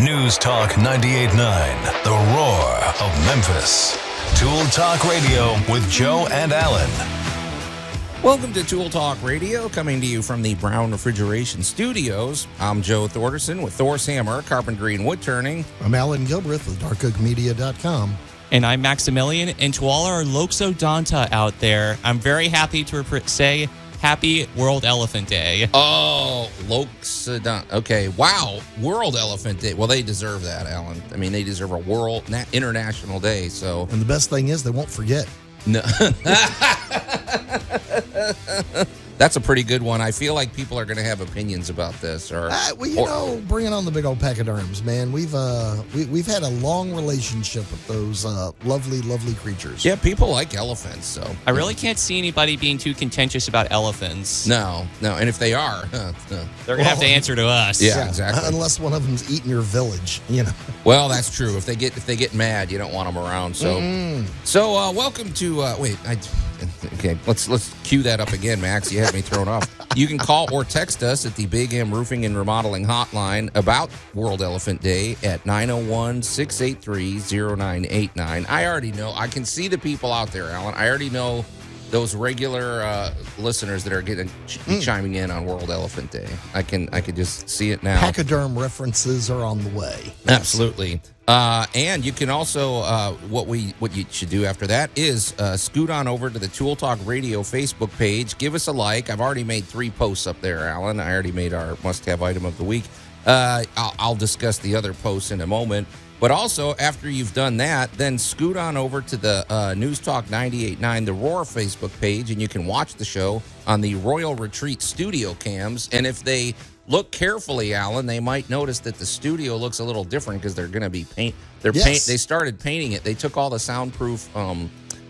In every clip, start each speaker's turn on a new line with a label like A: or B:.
A: News Talk 98.9, the roar of Memphis. Tool Talk Radio with Joe and Allan.
B: Welcome to Tool Talk Radio, coming to you from the Brown Refrigeration Studios. I'm Joe Thorderson with Thor's Hammer, Carpentry and Wood Turning.
C: I'm Allan Gilbreth with darkcookmedia.com.
D: And I'm Maximilian, and to all our Loxodonta out there, I'm very happy to say Happy World Elephant Day.
B: Oh, Loxodonta. Okay, wow. World Elephant Day. Well, they deserve that, Allan. I mean, they deserve a international day, so.
C: And the best thing is they won't forget.
B: No. That's a pretty good one. I feel like people are going to have opinions about this.
C: Bringing on the big old pachyderms, man. We've had a long relationship with those lovely, lovely creatures.
B: Yeah, people like elephants. So
D: I really can't see anybody being too contentious about elephants.
B: No. And if they are,
D: they're going to have to answer to us.
B: Yeah, exactly.
C: Unless one of them's eating your village,
B: Well, that's true. If they get mad, you don't want them around. So, welcome to. Okay, let's cue that up again, Max. You had me thrown off. You can call or text us at the Big M Roofing and Remodeling Hotline about World Elephant Day at 901-683-0989. I already know. I can see the people out there, Allan. I already know those regular listeners that are chiming in on World Elephant Day. I can just see it now.
C: Pachyderm references are on the way.
B: Absolutely. And you can also, what you should do after that is scoot on over to the Tool Talk Radio Facebook page. Give us a like. I've already made 3 posts up there, Allan. I already made our must-have item of the week. I'll discuss the other posts in a moment. But also, after you've done that, then scoot on over to the News Talk 98.9 The Roar Facebook page, and you can watch the show on the Royal Retreat studio cams. And if they look carefully, Allan, they might notice that the studio looks a little different because they're going to be They started painting it. They took all the soundproof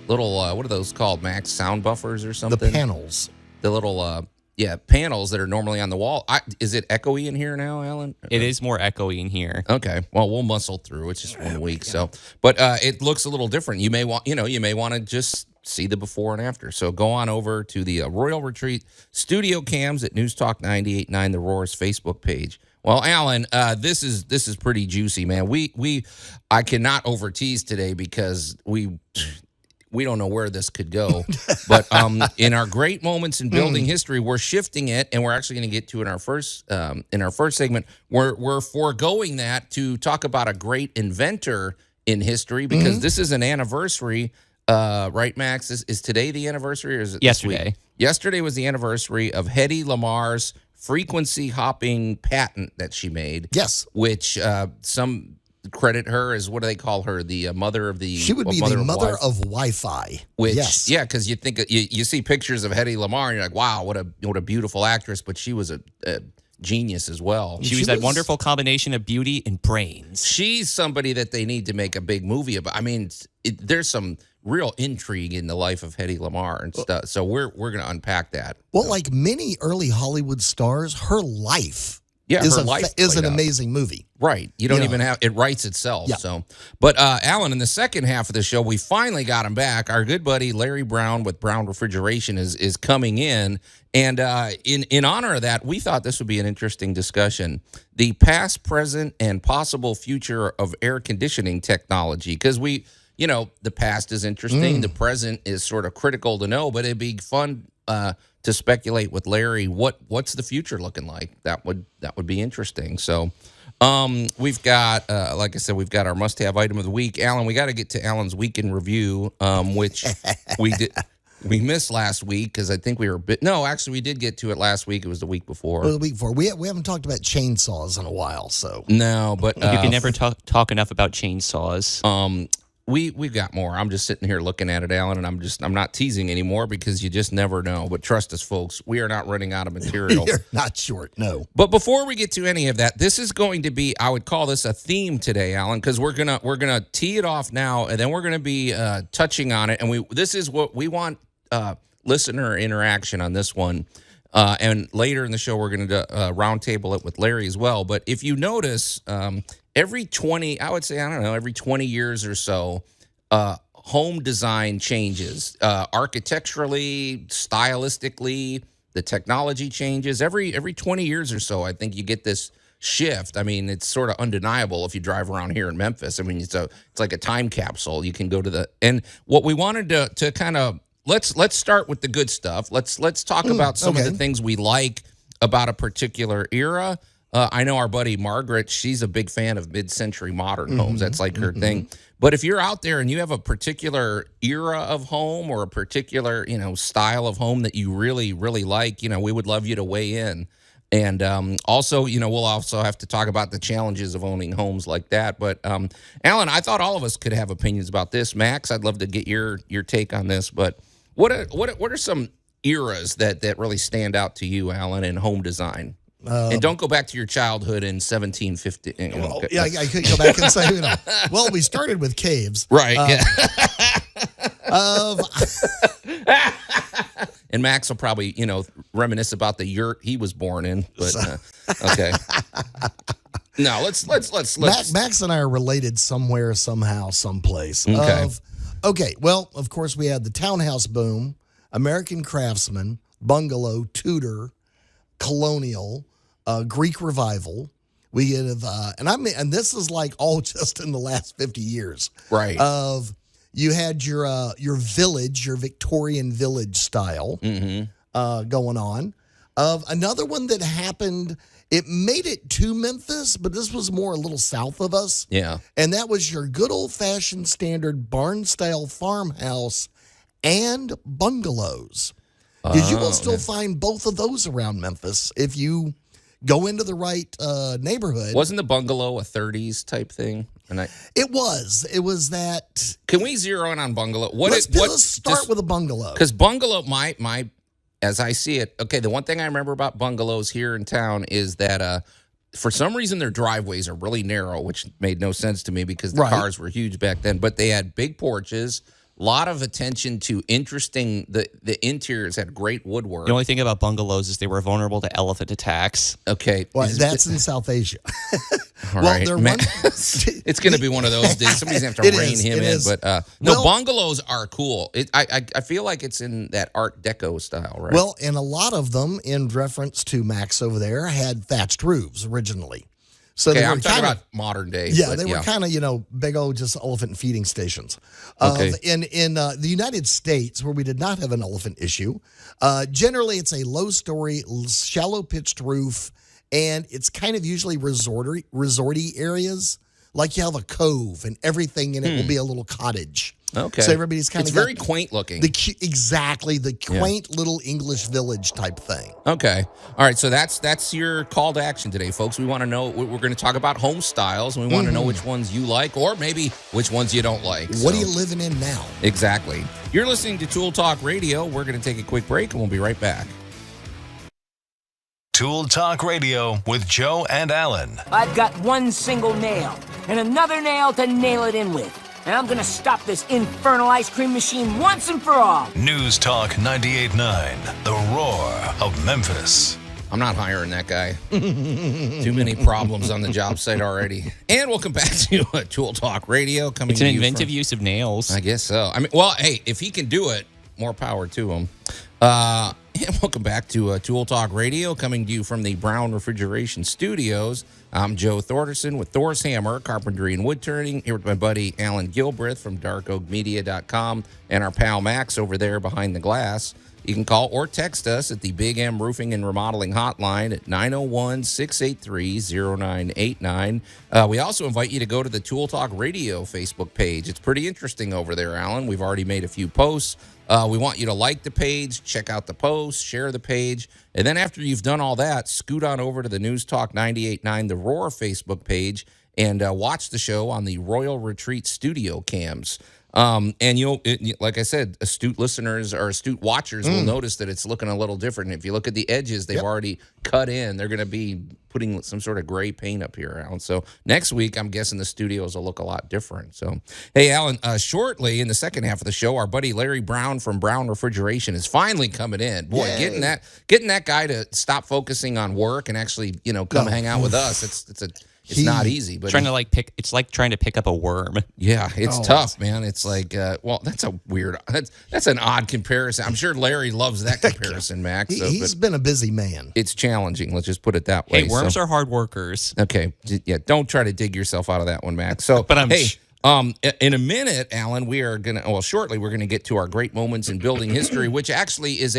B: little what are those called, Max? Sound buffers or something?
C: The panels.
B: The little panels that are normally on the wall. Is it echoey in here now, Allan?
D: It is more echoey in here.
B: Okay. Well, we'll muscle through. It's just 1 week, so. But it looks a little different. You may want to just see the before and after. So go on over to the Royal Retreat studio cams at News Talk 98.9 The Roar's Facebook page. Well, Allan, this is pretty juicy, man. I cannot over tease today because we don't know where this could go. But in our great moments in building history, we're shifting it, and we're actually going to get to in our first segment. We're foregoing that to talk about a great inventor in history because this is an anniversary. Right, Max? Is today the anniversary, or is it
D: yesterday?
B: This week? Yesterday was the anniversary of Hedy Lamar's frequency hopping patent that she made.
C: Yes,
B: which some credit her as, what do they call her? The mother of the.
C: She would be the mother of Wi-Fi.
B: Which,
C: yes.
B: Yeah, because you think you see pictures of Hedy Lamar and you're like, wow, what a beautiful actress, but she was a genius as well.
D: She was that wonderful combination of beauty and brains.
B: She's somebody that they need to make a big movie about. I mean, there's some real intrigue in the life of Hedy Lamar and stuff. So we're going to unpack that.
C: Well, like many early Hollywood stars, her life is an amazing movie.
B: Right. You don't even have, it writes itself. Yeah. So, but Allan, in the second half of the show, we finally got him back. Our good buddy Larry Brown with Brown Refrigeration is coming in. And in honor of that, we thought this would be an interesting discussion. The past, present, and possible future of air conditioning technology. Because the past is interesting. The present is sort of critical to know, but it'd be fun to speculate with Larry what's the future looking like. That would be interesting. So we've got, like I said, we've got our must-have item of the week. Allan, we got to get to Allan's weekend review, which we missed last week because I think we were we did get to it last week. It was the week before.
C: Well, the week before. We haven't talked about chainsaws in a while, so.
B: No, but.
D: You can never talk enough about chainsaws.
B: We've got more. I'm just sitting here looking at it, Allan, and I'm not teasing anymore because you just never know. But trust us, folks, we are not running out of material.
C: You're not short, no.
B: But before we get to any of that, this is going to be, I would call this a theme today, Allan, because we're gonna tee it off now, and then we're gonna be touching on it. And this is what we want, listener interaction on this one. And later in the show, we're going to roundtable it with Larry as well. But if you notice, every 20 years or so, home design changes. Architecturally, stylistically, the technology changes. Every 20 years or so, I think you get this shift. I mean, it's sort of undeniable if you drive around here in Memphis. I mean, it's like a time capsule. You can go to and what we wanted to kind of let's start with the good stuff. Let's talk about some of the things we like about a particular era. I know our buddy Margaret, she's a big fan of mid-century modern homes. That's like her thing. But if you're out there and you have a particular era of home or a particular, style of home that you really, really like, we would love you to weigh in. And also, we'll also have to talk about the challenges of owning homes like that. But, Allan, I thought all of us could have opinions about this. Max, I'd love to get your take on this. But what are some eras that really stand out to you, Allan, in home design? And don't go back to your childhood in 1750.
C: I could go back and say, well, we started with caves.
B: Right. And Max will probably, reminisce about the yurt he was born in. But okay. No, let's.
C: Max and I are related somewhere, somehow, someplace.
B: Okay.
C: Well, of course, we had the townhouse boom, American Craftsman, bungalow, Tudor, colonial, Greek revival. We have, and this is like all just in the last 50 years,
B: right?
C: You had your village, your Victorian village style, going on. Another one that happened. It made it to Memphis, but this was more a little south of us.
B: Yeah,
C: and that was your good old fashioned standard barn style farmhouse and bungalows. Because you will still find both of those around Memphis if you go into the right neighborhood.
B: Wasn't the bungalow a 30s type thing?
C: It was that.
B: Can we zero in on bungalow?
C: Let's start with a bungalow.
B: Because bungalow, my as I see it, okay, the one thing I remember about bungalows here in town is that for some reason their driveways are really narrow, which made no sense to me because the cars were huge back then. But they had big porches. A lot of attention to interesting. The interiors had great woodwork.
D: The only thing about bungalows is they were vulnerable to elephant attacks.
B: Okay,
C: well, that's in South Asia.
B: All right, it's going to be one of those days. Somebody's going to have to rein him in. But bungalows are cool. I feel like it's in that Art Deco style, right?
C: Well, and a lot of them, in reference to Max over there, had thatched roofs originally. So
B: I'm talking about modern day.
C: Yeah, they were kind of, big old just elephant feeding stations. In the United States, where we did not have an elephant issue, generally it's a low-story, shallow-pitched roof, and it's kind of usually resorty areas. Like you have a cove, and everything in it will be a little cottage.
B: Okay.
C: So everybody's kind of
B: very quaint looking.
C: The quaint little English village type thing.
B: Okay. All right. So that's your call to action today, folks. We want to know. We're going to talk about home styles, and we want to know which ones you like, or maybe which ones you don't like.
C: What are you living in now?
B: Exactly. You're listening to Tool Talk Radio. We're going to take a quick break, and we'll be right back.
A: Tool Talk Radio with Joe and Allan.
E: I've got one single nail and another nail to nail it in with. And I'm going to stop this infernal ice cream machine once and for all.
A: News Talk 98.9, the roar of Memphis.
B: I'm not hiring that guy. Too many problems on the job site already. And welcome back to Tool Talk Radio.
D: It's an inventive use of nails.
B: I guess so. I mean, well, hey, if he can do it, more power to him. And welcome back to Tool Talk Radio, coming to you from the Brown Refrigeration Studios. I'm Joe Thorderson with Thor's Hammer, Carpentry and Wood Turning, here with my buddy Allan Gilbreth from darkoakmedia.com and our pal Max over there behind the glass. You can call or text us at the Big M Roofing and Remodeling Hotline at 901-683-0989. We also invite you to go to the Tool Talk Radio Facebook page. It's pretty interesting over there, Allan. We've already made a few posts. We want you to like the page, check out the post, share the page, and then after you've done all that, scoot on over to the News Talk 98.9 The Roar Facebook page and watch the show on the Royal Retreat studio cams. And like I said, astute listeners or astute watchers will notice that it's looking a little different. If you look at the edges, they've already cut in. They're going to be putting some sort of gray paint up here, Allan. So next week, I'm guessing the studios will look a lot different. So, hey, Allan, shortly in the second half of the show, our buddy Larry Brown from Brown Refrigeration is finally coming in. Boy, getting that guy to stop focusing on work and actually, come hang out with us. it's not easy. But
D: trying to it's like trying to pick up a worm.
B: Yeah, it's tough, man. It's like, well, that's an odd comparison. I'm sure Larry loves that comparison, Max.
C: He's been a busy man.
B: It's challenging. Let's just put it that way.
D: Hey, worms are hard workers.
B: Okay, yeah. Don't try to dig yourself out of that one, Max. So,
D: but
B: in a minute, Allan, shortly we're gonna get to our great moments in building history, which actually is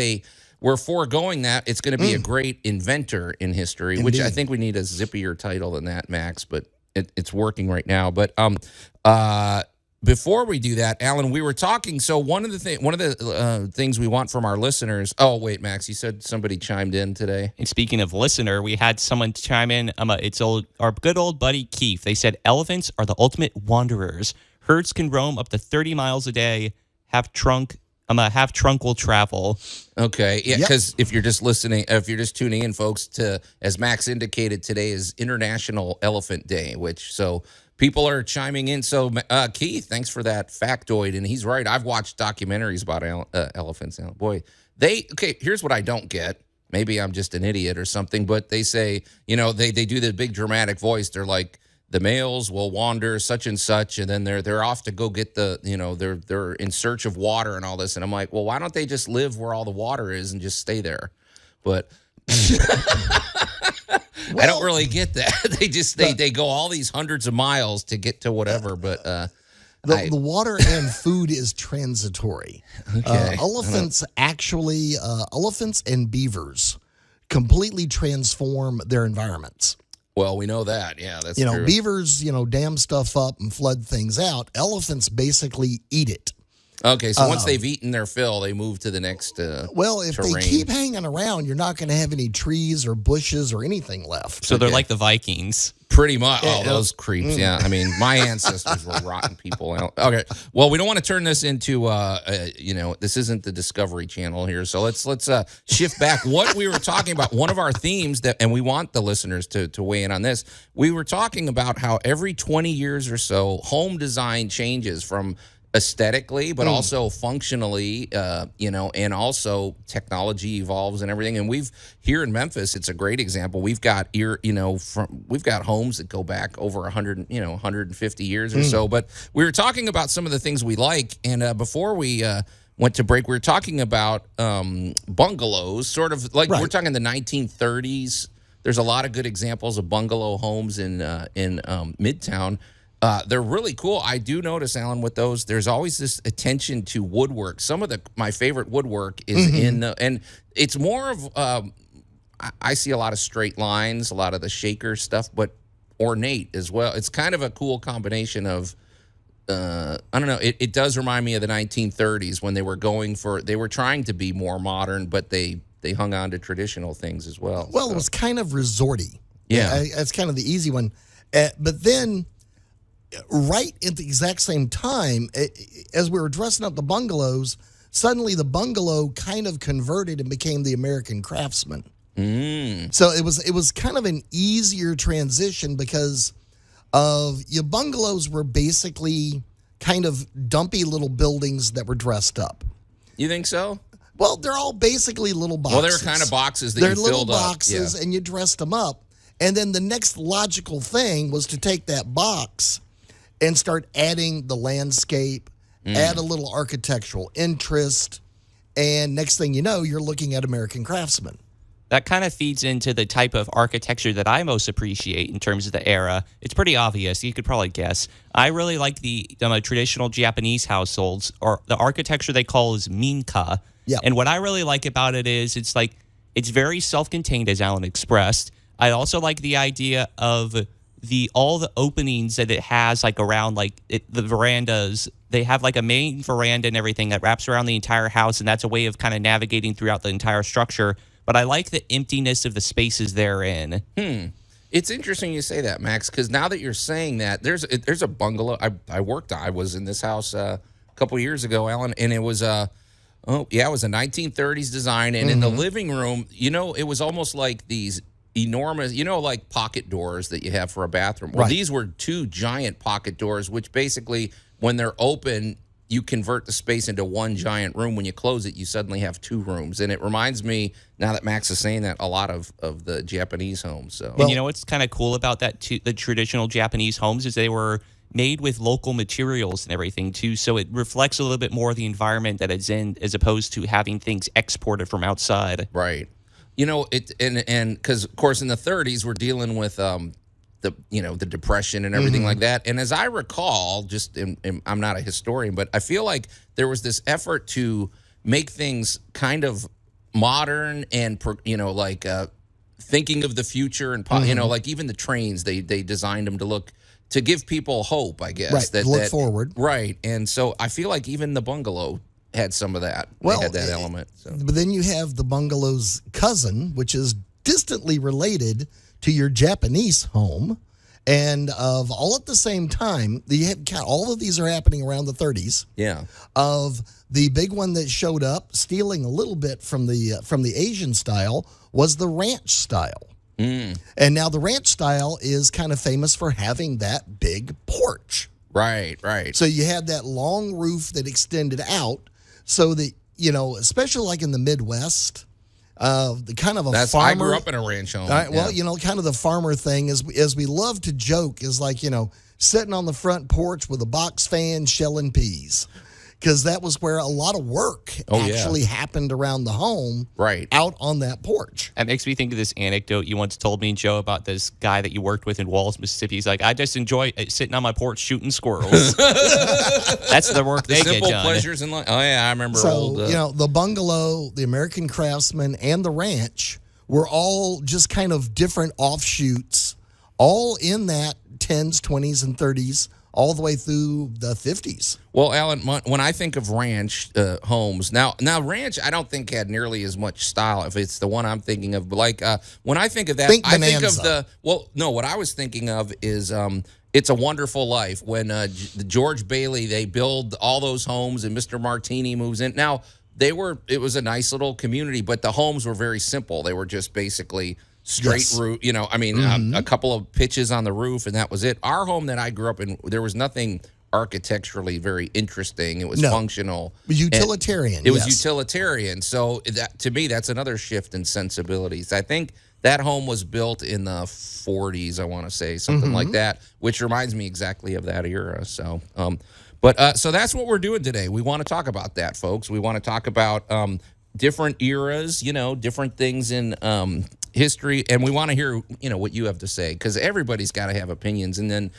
B: we're foregoing that. It's going to be a great inventor in history, which I think we need a zippier title than that, Max, but it's working right now. But before we do that, Allan, we were talking. So one of the things we want from our listeners. Oh, wait, Max, you said somebody chimed in today.
D: And speaking of listener, we had someone chime in. It's our good old buddy Keith. They said elephants are the ultimate wanderers. Herds can roam up to 30 miles a day. Half trunk will travel.
B: Okay, yeah, because if you're just tuning in, folks, as Max indicated, today is International Elephant Day, so people are chiming in. So, Keith, thanks for that factoid, and he's right. I've watched documentaries about elephants. Boy, here's what I don't get. Maybe I'm just an idiot or something, but they say, they do the big dramatic voice. They're like, the males will wander such and such, and then they're off to go get they're in search of water and all this. And I'm like, well, why don't they just live where all the water is and just stay there? But I don't really get that. They go all these hundreds of miles to get to whatever. But
C: the water and food is transitory.
B: Okay.
C: Elephants and beavers completely transform their environments.
B: Well, we know that. Yeah, that's true.
C: Beavers, dam stuff up and flood things out. Elephants basically eat it.
B: Okay, so once they've eaten their fill, they move to the next
C: if
B: terrain.
C: They keep hanging around, you're not going to have any trees or bushes or anything left.
D: So they're like the Vikings.
B: Pretty much. Oh, those creeps. Yeah. I mean, my ancestors were rotten people. Okay. Well, we don't want to turn this into, this isn't the Discovery Channel here. So let's shift back. What we were talking about, one of our themes and we want the listeners to weigh in on this. We were talking about how every 20 years or so, home design changes from aesthetically, but also functionally, and also technology evolves and everything. And here in Memphis, it's a great example. We've got homes that go back over 150 years or so. But we were talking about some of the things we like, and before we went to break, we were talking about bungalows, sort of like we're talking the 1930s. There's a lot of good examples of bungalow homes in Midtown. They're really cool. I do notice, Allan, with those, there's always this attention to woodwork. Some of my favorite woodwork is and it's more of, I see a lot of straight lines, a lot of the shaker stuff, but ornate as well. It's kind of a cool combination of, I don't know, it does remind me of the 1930s when they were trying to be more modern, but they hung on to traditional things as well.
C: Well, it was kind of resorty.
B: Yeah.
C: That's kind of the easy one. But then, right at the exact same time, as we were dressing up the bungalows, suddenly the bungalow kind of converted and became the American Craftsman. So it was kind of an easier transition because of your bungalows were basically kind of dumpy little buildings that were dressed up.
B: You think so?
C: Well, they're all basically little boxes.
B: Well, they're kind of boxes that
C: they're
B: you filled up.
C: They're little boxes, and you dressed them up. And then the next logical thing was to take that box and start adding the landscape, add a little architectural interest, and next thing you know, you're looking at American Craftsman.
D: That kind of feeds into the type of architecture that I most appreciate in terms of the era. It's pretty obvious. You could probably guess. I really like the traditional Japanese households, or the architecture they call is minka.
C: Yeah.
D: And what I really like about it is it's very self-contained, as Allan expressed. I also like the idea of all the openings that it has, like around the verandas. They have like a main veranda and everything that wraps around the entire house, and that's a way of kind of navigating throughout the entire structure. But I like the emptiness of the spaces therein.
B: It's interesting you say that, Max, because now that you're saying that, there's a bungalow I was in this house a couple years ago, Allan, and it was it was a 1930s design, and in the living room, it was almost like these enormous, like pocket doors that you have for a bathroom. Well, these were two giant pocket doors, which basically, when they're open, you convert the space into one giant room. When you close it, you suddenly have two rooms. And it reminds me, now that Max is saying that, a lot of the Japanese homes. So,
D: and you know what's kind of cool about that, too, the traditional Japanese homes is they were made with local materials and everything, too. So it reflects a little bit more of the environment that it's in as opposed to having things exported from outside.
B: Right. You know, and because, of course, in the 30s, we're dealing with the Depression and everything like that. And as I recall, I'm not a historian, but I feel like there was this effort to make things kind of modern and, thinking of the future and, like even the trains, they designed them to give people hope, I guess.
C: Right, look forward.
B: Right. And so I feel like even the bungalow had some of that.
C: Well,
B: they had that element. So.
C: But then you have the bungalow's cousin, which is distantly related to your Japanese home, and of all at the same time, all of these are happening around the 30s.
B: Yeah.
C: Of the big one that showed up, stealing a little bit from the Asian style, was the ranch style. And now the ranch style is kind of famous for having that big porch.
B: Right, right.
C: So you had that long roof that extended out, so that especially like in the Midwest. The kind of a farmer.
B: I grew up in a ranch home.
C: Well, kind of the farmer thing is, as we love to joke, is like, sitting on the front porch with a box fan shelling peas. Because that was where a lot of work actually happened around the home,
B: right,
C: out on that porch.
D: That makes me think of this anecdote you once told me, Joe, about this guy that you worked with in Walls, Mississippi. He's like, I just enjoy sitting on my porch shooting squirrels. That's the work they get
B: simple
D: done.
B: Pleasures in life. Oh, yeah, I remember
C: the bungalow, the American Craftsman, and the ranch were all just kind of different offshoots, all in that 10s, 20s, and 30s, all the way through the 50s.
B: Well, Allan, when I think of ranch homes, now ranch I don't think had nearly as much style, if it's the one I'm thinking of. But like when I think of that, I think of what I was thinking of is It's a Wonderful Life, when George Bailey, they build all those homes and Mr. Martini moves in. Now, it was a nice little community, but the homes were very simple. They were just basically straight roof, a couple of pitches on the roof, and that was it. Our home that I grew up in, there was nothing architecturally very interesting. It was functional.
C: Utilitarian.
B: It was utilitarian. So to me, that's another shift in sensibilities. I think that home was built in the 40s, I want to say, something like that, which reminds me exactly of that era. So, so that's what we're doing today. We want to talk about that, folks. We want to talk about different eras, different things in history, and we want to hear, what you have to say, because everybody's got to have opinions. And then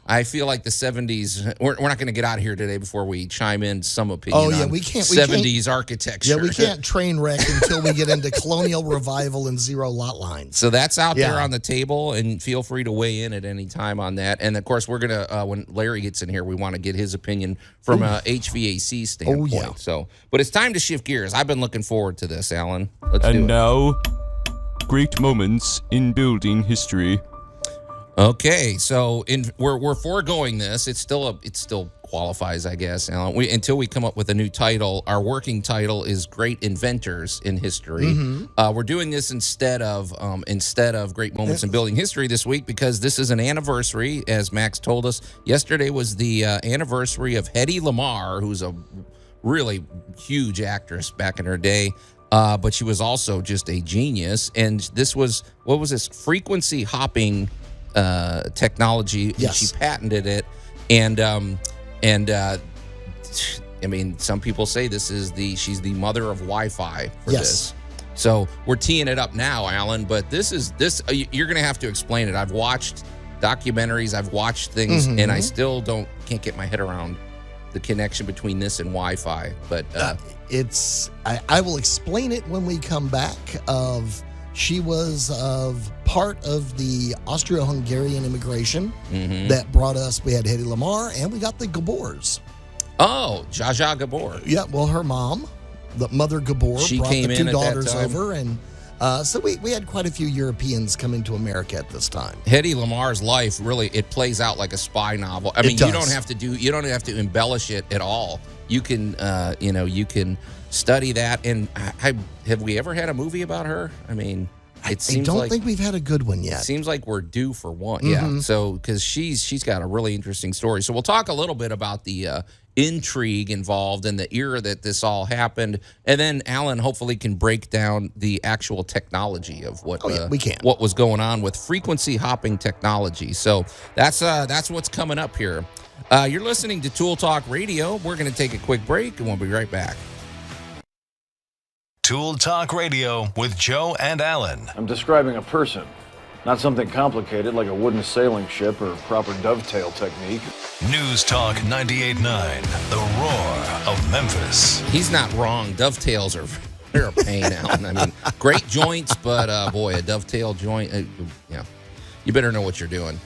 B: I feel like the 70s, we're not going to get out of here today before we chime in some opinion on 70s architecture.
C: Yeah, we can't train wreck until we get into colonial revival and zero lot lines.
B: So that's out there on the table, and feel free to weigh in at any time on that. And, of course, we're going to, when Larry gets in here, we want to get his opinion from a HVAC standpoint. So, but it's time to shift gears. I've been looking forward to this, Allan. Let's do it.
F: And now, great moments in building history.
B: Okay, so we're foregoing this. It still qualifies, I guess, Allan. Until we come up with a new title. Our working title is Great Inventors in History. We're doing this instead of Great Moments in Building History this week, because this is an anniversary, as Max told us. Yesterday was the anniversary of Hedy Lamar, who's a really huge actress back in her day. But she was also just a genius. And this was, what was this? Frequency hopping technology.
C: Yes.
B: She patented it. And I mean, some people say she's the mother of Wi-Fi for this. So we're teeing it up now, Allan, but you're going to have to explain it. I've watched documentaries, I've watched things, and I still can't get my head around the connection between this and Wi-Fi. But
C: I will explain it when we come back. She was part of the Austro-Hungarian immigration that brought us. We had Hedy Lamar, and we got the Gabors.
B: Oh, Zsa Zsa Gabor.
C: Yeah, well, her mom, the mother Gabor, brought
B: came
C: the
B: in
C: two
B: at that
C: daughters
B: time.
C: over, and so we had quite a few Europeans coming to America at this time.
B: Hedy Lamar's life, really, it plays out like a spy novel. I mean, you don't have to embellish it at all. You can, you can study that. And have we ever had a movie about her? I mean, It seems
C: I don't
B: like
C: think we've had a good one yet.
B: seems like we're due for one. Yeah. So because she's got a really interesting story. So we'll talk a little bit about the intrigue involved and the era that this all happened, and then Allan hopefully can break down the actual technology of what
C: we can.
B: what was going on with frequency hopping technology. So that's what's coming up here. You're listening to Tool Talk Radio. We're going to take a quick break, and we'll be right back.
A: Tool Talk Radio with Joe and Allan.
G: I'm describing a person, not something complicated like a wooden sailing ship or proper dovetail technique.
A: News Talk 98.9, the roar of Memphis.
B: He's not wrong. Dovetails they're a pain, Allan. I mean, great joints, but boy, a dovetail joint, you better know what you're doing.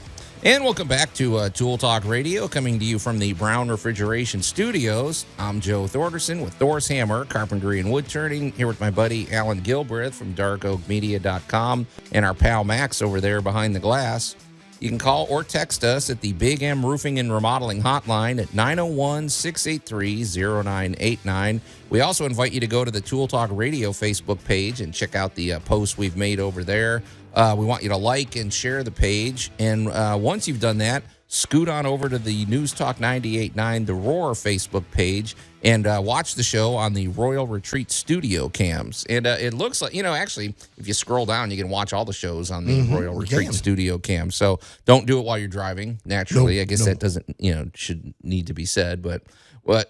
B: And welcome back to Tool Talk Radio, coming to you from the Brown Refrigeration Studios. I'm Joe Thorderson with Thor's Hammer, Carpentry and Wood Turning, here with my buddy Allan Gilbreth from darkoakmedia.com and our pal Max over there behind the glass. You can call or text us at the Big M Roofing and Remodeling Hotline at 901-683-0989. We also invite you to go to the Tool Talk Radio Facebook page and check out the posts we've made over there. We want you to like and share the page. And once you've done that, scoot on over to the News Talk 98.9 The Roar Facebook page and watch the show on the Royal Retreat studio cams. And it looks like, actually, if you scroll down, you can watch all the shows on the Royal Retreat studio cam. So don't do it while you're driving, naturally.
C: No,
B: I guess
C: no.
B: that doesn't, should need to be said. But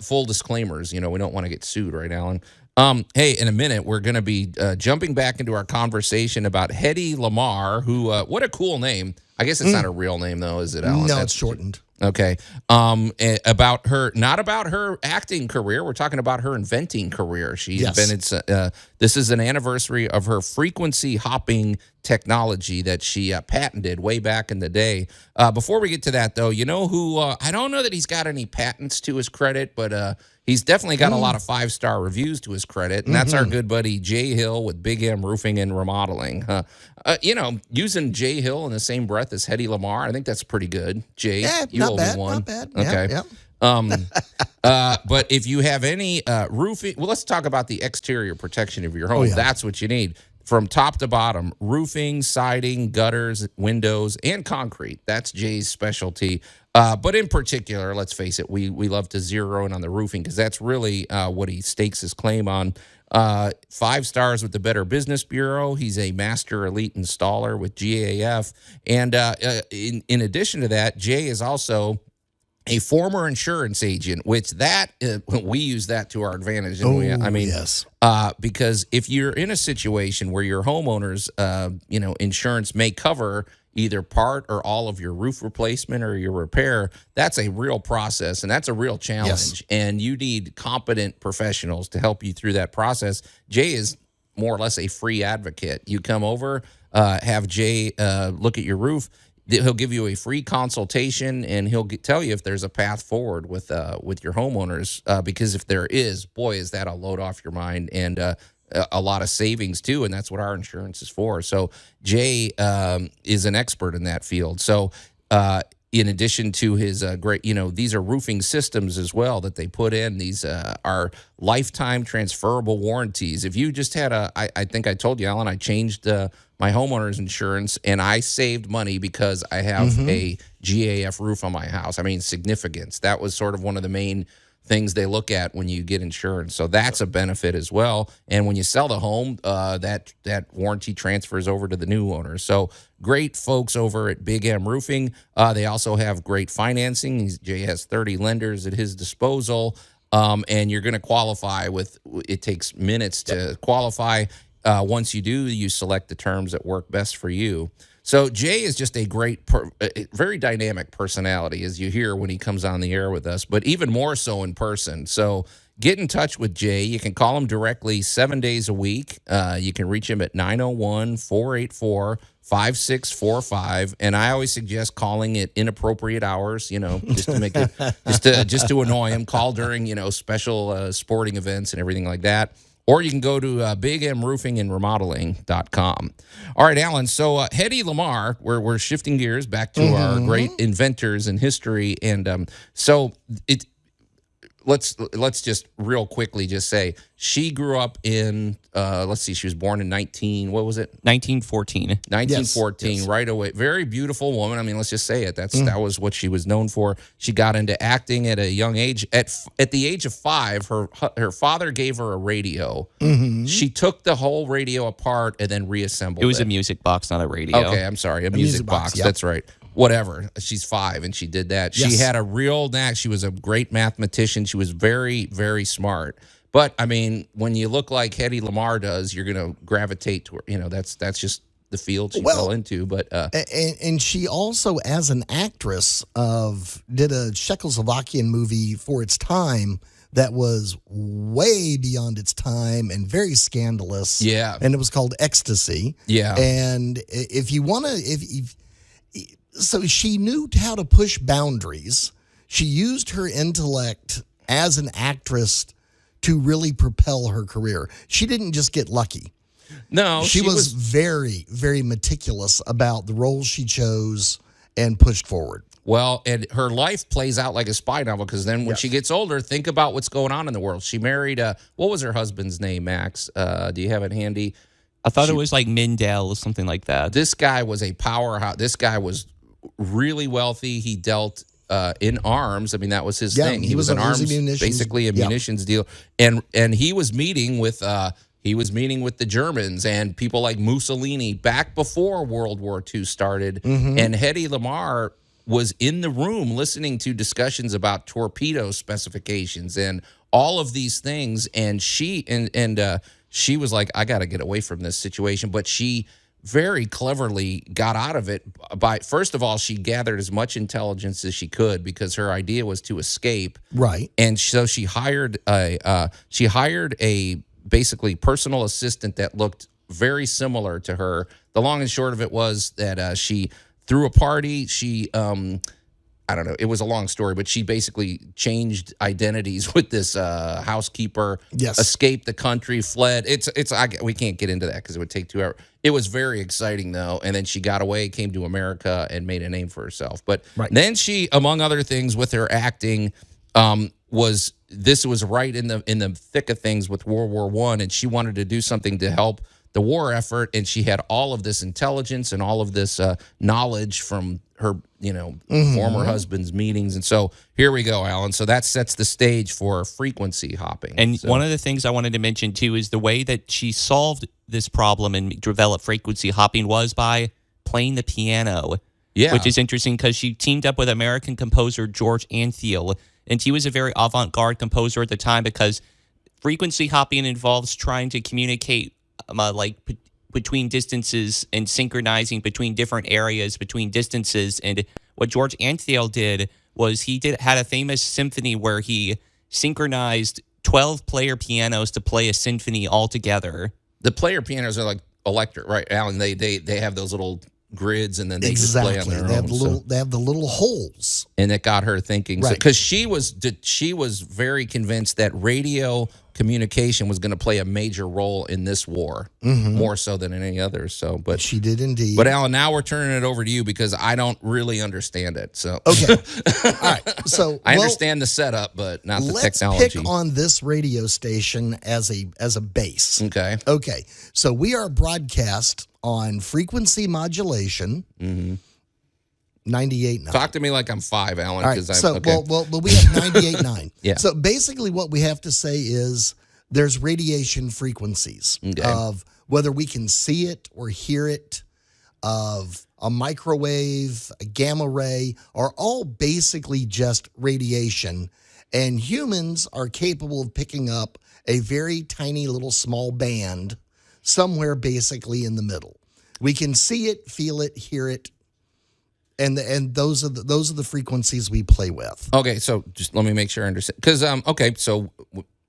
B: full disclaimers, we don't want to get sued, right, Allan? Hey, in a minute, we're going to be jumping back into our conversation about Hedy Lamar, who, what a cool name. I guess it's not a real name, though, is it, Allan?
C: No, it's shortened.
B: Okay. About her, not about her acting career. We're talking about her inventing career. She invented, this is an anniversary of her frequency hopping technology that she patented way back in the day. Before we get to that, though, you know who, I don't know that he's got any patents to his credit, but he's definitely got a lot of 5-star reviews to his credit, and that's our good buddy Jay Hill with Big M Roofing and Remodeling. Using Jay Hill in the same breath as Hedy Lamar, I think that's pretty good. Jay, you owe me one.
C: Not bad.
B: Okay.
C: Yeah.
B: But if you have any roofing, well, let's talk about the exterior protection of your home. That's what you need. From top to bottom, roofing, siding, gutters, windows, and concrete. That's Jay's specialty. But in particular, let's face it, we love to zero in on the roofing because that's really what he stakes his claim on. 5 stars with the Better Business Bureau. He's a master elite installer with GAF. And in addition to that, Jay is also a former insurance agent, which we use that to our advantage.
C: Yes.
B: Because if you're in a situation where your homeowner's, insurance may cover either part or all of your roof replacement or your repair, that's a real process and that's a real challenge.
C: Yes.
B: And you need competent professionals to help you through that process. Jay is more or less a free advocate. You come over, have Jay look at your roof. He'll give you a free consultation, and he'll tell you if there's a path forward with your homeowners. Because if there is, boy, is that a load off your mind and a lot of savings too. And that's what our insurance is for. So Jay is an expert in that field. So in addition to his great, these are roofing systems as well that they put in. These are lifetime transferable warranties. If you just had I think I told you, Allan, I changed my homeowner's insurance and I saved money because I have a GAF roof on my house. I mean, significance. That was sort of one of the main things they look at when you get insurance. So that's a benefit as well. And when you sell the home, that warranty transfers over to the new owner. So great folks over at Big M Roofing. They also have great financing. Jay has 30 lenders at his disposal. And you're going to qualify it takes minutes to qualify. Once you do, you select the terms that work best for you. So Jay is just a great, very dynamic personality, as you hear when he comes on the air with us, but even more so in person. So get in touch with Jay. You can call him directly 7 days a week. You can reach him at 901-484-5645. And I always suggest calling at inappropriate hours, just to make it, just to annoy him. Call during, special sporting events and everything like that. Or you can go to bigmroofingandremodeling.com. All right, Allan. So Hedy Lamar, we're shifting gears back to our great inventors in history, and let's just real quickly just say she grew up in let's see, she was born in
D: 1914.
B: 1914,
C: Yes.
B: right away. Very beautiful woman. I mean, let's just say it. That was what she was known for. She got into acting at a young age. At the age of 5, her father gave her a radio. She took the whole radio apart and then reassembled it.
D: It was a music box, not a radio.
B: Okay, I'm sorry. A music box.
C: yep.
B: That's right. Whatever. She's 5 and she did that. She
C: Yes.
B: had a real knack. She was a great mathematician. She was very, very smart. But I mean, when you look like Hedy Lamar does, you're going to gravitate to her. You know, that's just the field she fell into. But
C: and she also, as an actress, did a Czechoslovakian movie for its time that was way beyond its time and very scandalous.
B: Yeah.
C: And it was called Ecstasy.
B: Yeah.
C: And if you want to, so she knew how to push boundaries. She used her intellect as an actress to really propel her career. She didn't just get lucky.
B: no,
C: She was very, very meticulous about the roles she chose and pushed forward.
B: well, and her life plays out like a spy novel because then when she gets older, think about what's going on in the world. She married what was her husband's name, Max? Do you have it handy?
D: I thought it was like Mindell or something like that.
B: This guy was a powerhouse. This guy was really wealthy. He dealt in arms. I mean, that was his thing. He was an arms, basically a munitions dealer. And he was meeting with the Germans and people like Mussolini back before World War II started. And Hedy Lamar was in the room listening to discussions about torpedo specifications and all of these things. And she she was like, I got to get away from this situation. But she very cleverly got out of it by, first of all, she gathered as much intelligence as she could because her idea was to escape.
C: Right.
B: And so she hired a basically personal assistant that looked very similar to her. The long and short of it was that she threw a party. She I don't know. It was a long story, but she basically changed identities with this housekeeper.
C: Yes.
B: Escaped the country, fled. We can't get into that because it would take 2 hours. It was very exciting though, and then she got away, came to America, and made a name for herself. But then she, among other things, with her acting, was right in the thick of things with World War I, and she wanted to do something to help the war effort, and she had all of this intelligence and all of this knowledge from her, former husband's meetings. And so here we go, Allan. So that sets the stage for frequency hopping.
D: And one of the things I wanted to mention, too, is the way that she solved this problem and developed frequency hopping was by playing the piano.
B: Yeah.
D: Which is interesting because she teamed up with American composer George Antheil. And he was a very avant-garde composer at the time because frequency hopping involves trying to communicate between distances and synchronizing between different areas, between distances. And what George Antheil did was had a famous symphony where he synchronized 12-player pianos to play a symphony all together.
B: The player pianos are like electric, right, Allan? They have those little grids, and then they just play on their own.
C: They have the little holes.
B: And it got her thinking,
C: Right.
B: because she was very convinced that radio communication was going to play a major role in this war, more so than in any others. So, but
C: She did indeed.
B: But Allan, now we're turning it over to you because I don't really understand it. So
C: Okay. All right. So
B: I understand the setup, but not the
C: let's
B: technology.
C: pick on this radio station as a base.
B: Okay.
C: Okay. So we are broadcast on frequency modulation. 98.9.
B: Talk to me like I'm 5, Allan.
C: All right. So,
B: okay.
C: well, we have 98.9.
B: Yeah.
C: So basically, what we have to say is there's radiation frequencies of whether we can see it or hear it, of a microwave, a gamma ray, are all basically just radiation. And humans are capable of picking up a very tiny little small band somewhere basically in the middle. We can see it, feel it, hear it. And those are the frequencies we play with.
B: Okay, so just let me make sure I understand. Because so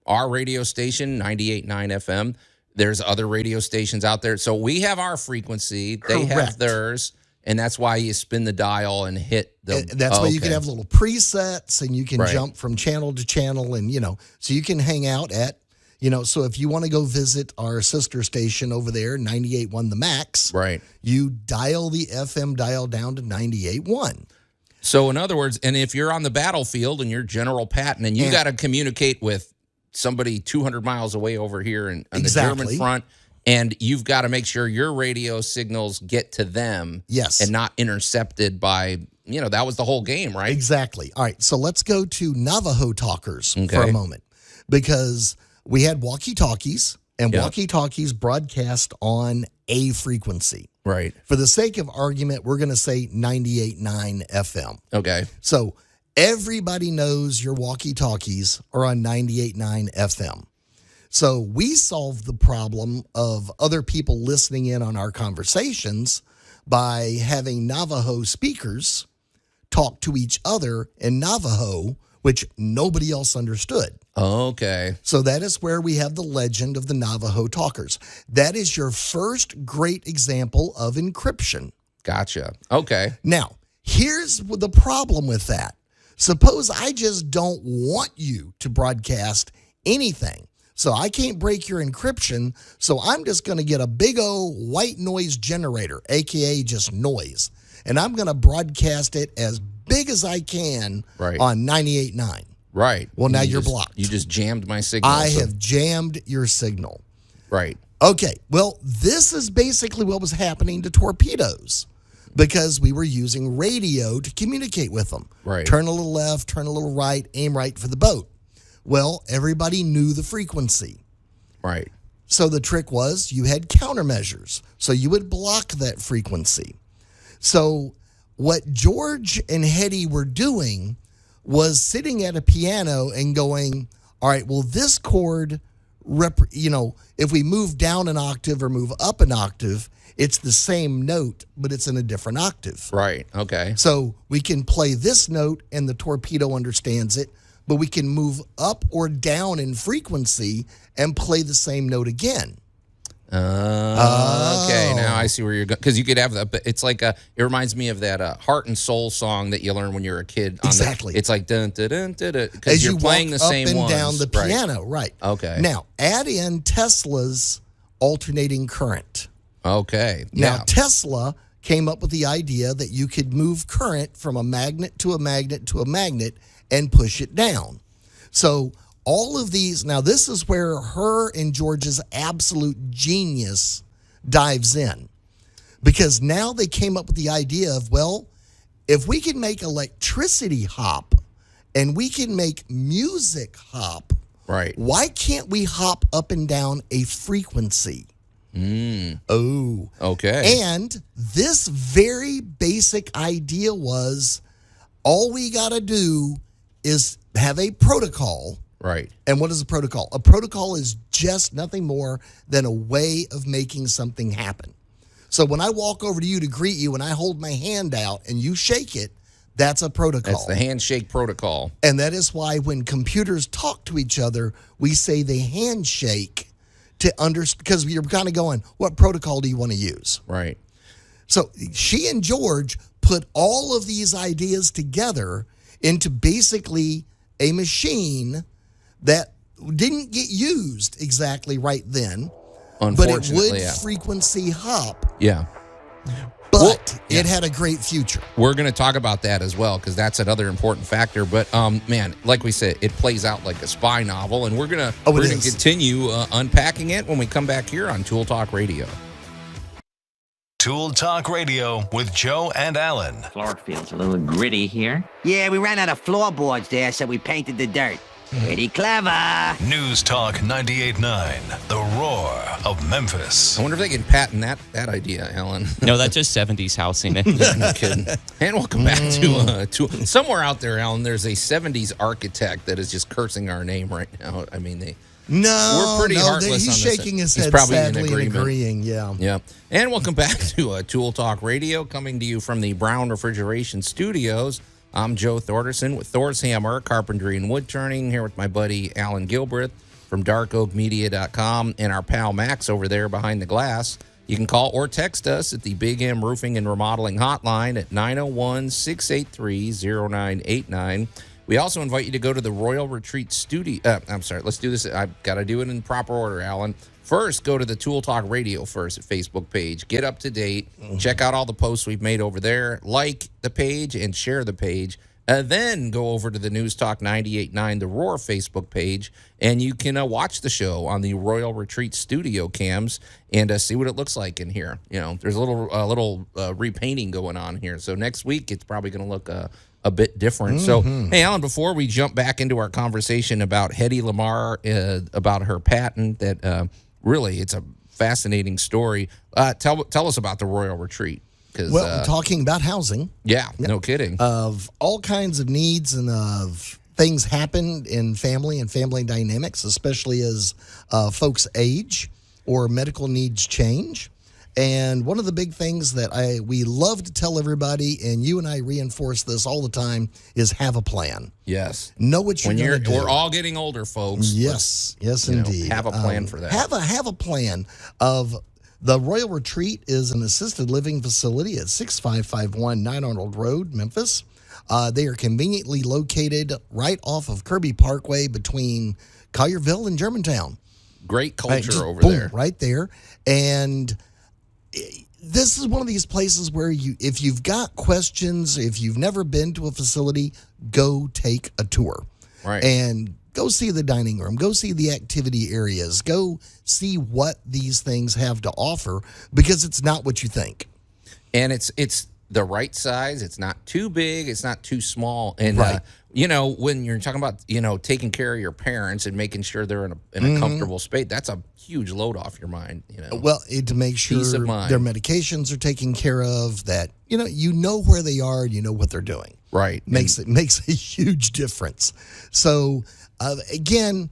B: our radio station, 98.9 FM. There's other radio stations out there. So we have our frequency. They have theirs, and that's why you spin the dial and hit the.
C: That's why you can have little presets, and you can jump from channel to channel, and so you can hang out at. So if you want to go visit our sister station over there, 98.1 The Max,
B: right?
C: You dial the FM dial down to 98.1.
B: So in other words, and if you're on the battlefield and you're General Patton and you got to communicate with somebody 200 miles away over here on the German front, and you've got to make sure your radio signals get to them, and not intercepted by, that was the whole game, right?
C: Exactly. All right, so let's go to Navajo talkers for a moment, because we had walkie-talkies, and walkie-talkies broadcast on a frequency.
B: Right.
C: For the sake of argument, we're going to say 98.9 FM.
B: Okay.
C: So everybody knows your walkie-talkies are on 98.9 FM. So we solved the problem of other people listening in on our conversations by having Navajo speakers talk to each other in Navajo, which nobody else understood.
B: Okay.
C: So that is where we have the legend of the Navajo talkers. That is your first great example of encryption.
B: Gotcha. Okay.
C: Now, here's the problem with that. Suppose I just don't want you to broadcast anything. So I can't break your encryption, so I'm just going to get a big old white noise generator, a.k.a. just noise, and I'm going to broadcast it as big as I can on 98.9.
B: Right.
C: Well, now you're blocked.
B: You just jammed my signal.
C: I have jammed your signal.
B: Right.
C: Okay. Well, this is basically what was happening to torpedoes, because we were using radio to communicate with them.
B: Right.
C: Turn a little left, turn a little right, aim right for the boat. Well, everybody knew the frequency.
B: Right.
C: So the trick was you had countermeasures. So you would block that frequency. So what George and Hedy were doing was sitting at a piano and going, all right, well, this chord, if we move down an octave or move up an octave, it's the same note, but it's in a different octave.
B: Right. Okay.
C: So we can play this note and the torpedo understands it, but we can move up or down in frequency and play the same note again.
B: Okay, now I see where you're going. Because you could have that, but it's like it reminds me of that Heart and Soul song that you learn when you're a kid.
C: Exactly.
B: It's like dun dun dun dun dun, because you're playing the same
C: up and
B: ones.
C: down the piano, right?
B: Okay.
C: Now add in Tesla's alternating current.
B: Okay.
C: Now Tesla came up with the idea that you could move current from a magnet to a magnet to a magnet and push it down. So all of these, now this is where her and George's absolute genius dives in. Because now they came up with the idea of, well, if we can make electricity hop and we can make music hop,
B: right?
C: Why can't we hop up and down a frequency? Oh.
B: Okay.
C: And this very basic idea was, all we got to do is have a protocol.
B: Right.
C: And what is a protocol? A protocol is just nothing more than a way of making something happen. So when I walk over to you to greet you and I hold my hand out and you shake it, that's a protocol.
B: That's the handshake protocol.
C: And that is why when computers talk to each other, we say the handshake to understand, because you're kind of going, what protocol do you want to use?
B: Right.
C: So she and George put all of these ideas together into basically a machine that didn't get used exactly right then, but it would frequency hop.
B: Yeah.
C: But it had a great future.
B: We're going to talk about that as well, because that's another important factor. But man, like we said, it plays out like a spy novel, and we're gonna continue unpacking it when we come back here on Tool Talk Radio.
A: Tool Talk Radio with Joe and Allan.
H: Floor feels a little gritty here.
E: Yeah, we ran out of floorboards there, so we painted the dirt. Pretty clever.
A: News Talk 98.9, the roar of Memphis.
B: I wonder if they can patent that idea, Allan.
D: No, that's just 70s housing.
B: No kidding. And welcome back to somewhere out there, Allan. There's a 70s architect that is just cursing our name right now. I mean, we're pretty heartless
C: he's
B: on this.
C: shaking his
B: He's
C: head
B: probably
C: sadly
B: in
C: and agreeing. Yeah.
B: Yeah. And welcome back to Tool Talk Radio, coming to you from the Brown Refrigeration Studios. I'm Joe Thorderson with Thor's Hammer, Carpentry and Wood Turning, here with my buddy Allan Gilbreth from darkoakmedia.com and our pal Max over there behind the glass. You can call or text us at the Big M Roofing and Remodeling Hotline at 901-683-0989. We also invite you to go to the Royal Retreat Studio. I'm sorry, let's do this. I've got to do it in proper order, Allan. first go to the Tool Talk Radio first Facebook page. Get up to date. Check out all the posts we've made over there. Like the page and share the page. Then go over to the News Talk 98.9 The Roar Facebook page, and you can watch the show on the Royal Retreat studio cams and see what it looks like in here. There's a little repainting going on here. So next week it's probably going to look a bit different. So, hey, Allan, before we jump back into our conversation about Hedy Lamar, about her patent, that really it's a fascinating story. Tell us about the Royal Retreat.
C: Well, talking about housing.
B: Yeah, no kidding.
C: Of all kinds of needs and of things happen in family and family dynamics, especially as folks age or medical needs change. And one of the big things that we love to tell everybody, and you and I reinforce this all the time, is have a plan.
B: Yes.
C: Know what you're going to do.
B: We're all getting older, folks.
C: Yes, indeed.
B: Have a plan for that.
C: Have a plan of... The Royal Retreat is an assisted living facility at 6551 9 Arnold Road, Memphis. They are conveniently located right off of Kirby Parkway between Collierville and Germantown.
B: Great culture over
C: boom,
B: there.
C: Right there. And this is one of these places where if you've got questions, if you've never been to a facility, go take a tour.
B: Right.
C: And go see the dining room. Go see the activity areas. Go see what these things have to offer, because it's not what you think.
B: And it's the right size. It's not too big. It's not too small. And
C: right.
B: When you're talking about taking care of your parents and making sure they're in a comfortable space, that's a huge load off your mind.
C: Well, to make sure their medications are taken care of, that you know where they are, and you know what they're doing.
B: Right.
C: Makes a huge difference. So. Again,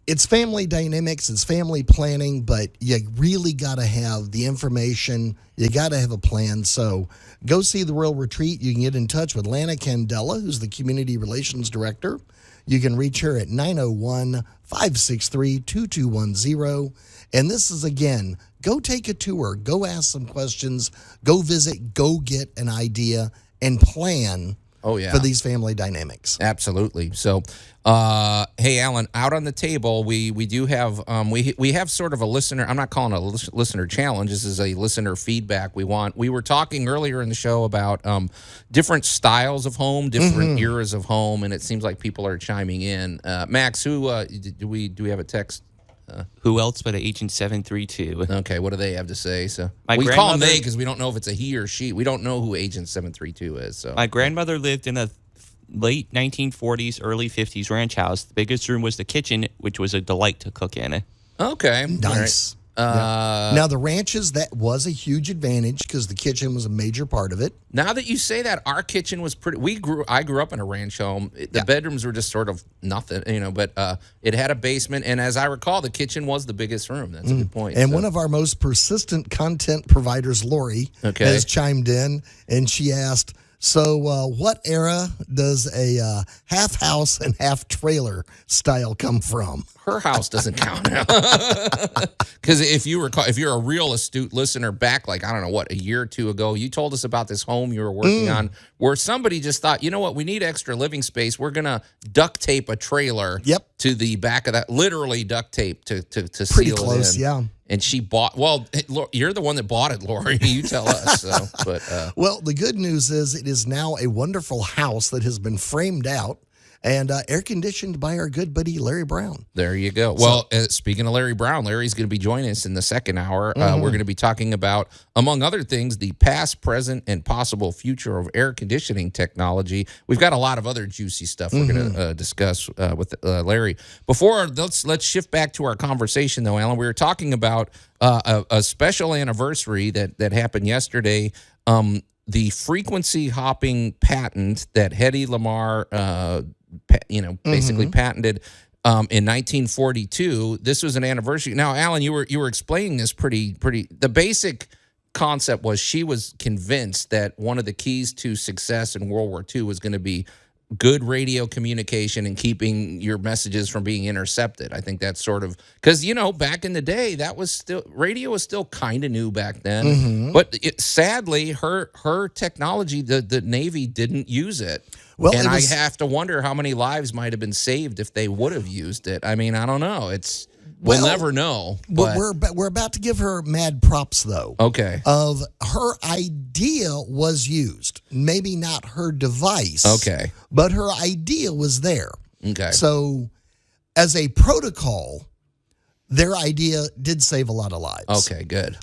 C: it's family dynamics, it's family planning, but you really got to have the information. You got to have a plan. So go see the Royal Retreat. You can get in touch with Lana Candela, who's the Community Relations Director. You can reach her at 901-563-2210. And this is, again, go take a tour. Go ask some questions. Go visit. Go get an idea and plan for these family dynamics.
B: Absolutely. So, hey, Allan, out on the table, we do have we have sort of a listener. I'm not calling it a listener challenge. This is a listener feedback. We were talking earlier in the show about different styles of home, different eras of home, and it seems like people are chiming in. Max, who do we have a text?
D: Who else but Agent 732?
B: Okay, what do they have to say? So
D: we
B: call him they because we don't know if it's a he or she. We don't know who Agent 732 is. So
D: my grandmother lived in a late 1940s, early 50s ranch house. The biggest room was the kitchen, which was a delight to cook in.
B: Okay,
C: nice. Now, the ranches, that was a huge advantage because the kitchen was a major part of it.
B: Now that you say that, our kitchen was pretty. I grew up in a ranch home. The bedrooms were just sort of nothing, but it had a basement, and as I recall, the kitchen was the biggest room. That's a good point.
C: And one of our most persistent content providers, Lori, has chimed in, and she asked, so what era does a half house and half trailer style come from?
B: Her house doesn't count now. Because if you're a real astute listener back, like, I don't know, a year or two ago, you told us about this home you were working on where somebody just thought, you know what, we need extra living space. We're going to duct tape a trailer to the back of that, literally duct tape to
C: Pretty
B: seal
C: close,
B: it in.
C: yeah.
B: And she bought, you're the one that bought it, Lori. You tell us. So,
C: well, the good news is it is now a wonderful house that has been framed out and air-conditioned by our good buddy Larry Brown.
B: There you go. Well, speaking of Larry Brown, Larry's going to be joining us in the second hour. We're going to be talking about, among other things, the past, present, and possible future of air conditioning technology. We've got a lot of other juicy stuff we're going to discuss with Larry. Before, let's shift back to our conversation, though, Allan. We were talking about a special anniversary that happened yesterday. The frequency hopping patent that Hedy Lamar basically patented in 1942. This was an anniversary. Now, Allan, you were explaining this pretty. The basic concept was she was convinced that one of the keys to success in World War II was going to be good radio communication and keeping your messages from being intercepted. I think that's sort of because back in the day radio was still kind of new back then. But sadly, her technology, the Navy didn't use it. Well, and I have to wonder how many lives might have been saved if they would have used it. I mean, I don't know. We'll never know. But
C: We're about to give her mad props, though.
B: Okay.
C: Of her idea was used. Maybe not her device.
B: Okay.
C: But her idea was there.
B: Okay.
C: So, as a protocol, their idea did save a lot of lives.
B: Okay, good.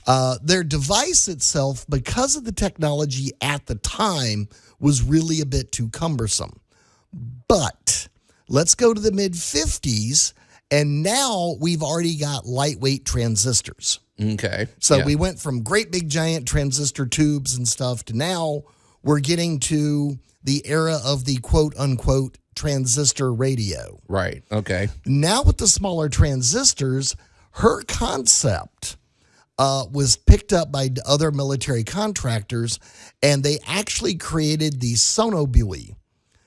C: Their device itself, because of the technology at the time, was really a bit too cumbersome. But let's go to the mid-50s, and now we've already got lightweight transistors.
B: Okay.
C: So we went from great big giant transistor tubes and stuff to now we're getting to the era of the quote-unquote transistor radio.
B: Right. Okay.
C: Now with the smaller transistors, her concept was picked up by other military contractors, and they actually created the sonobuoy.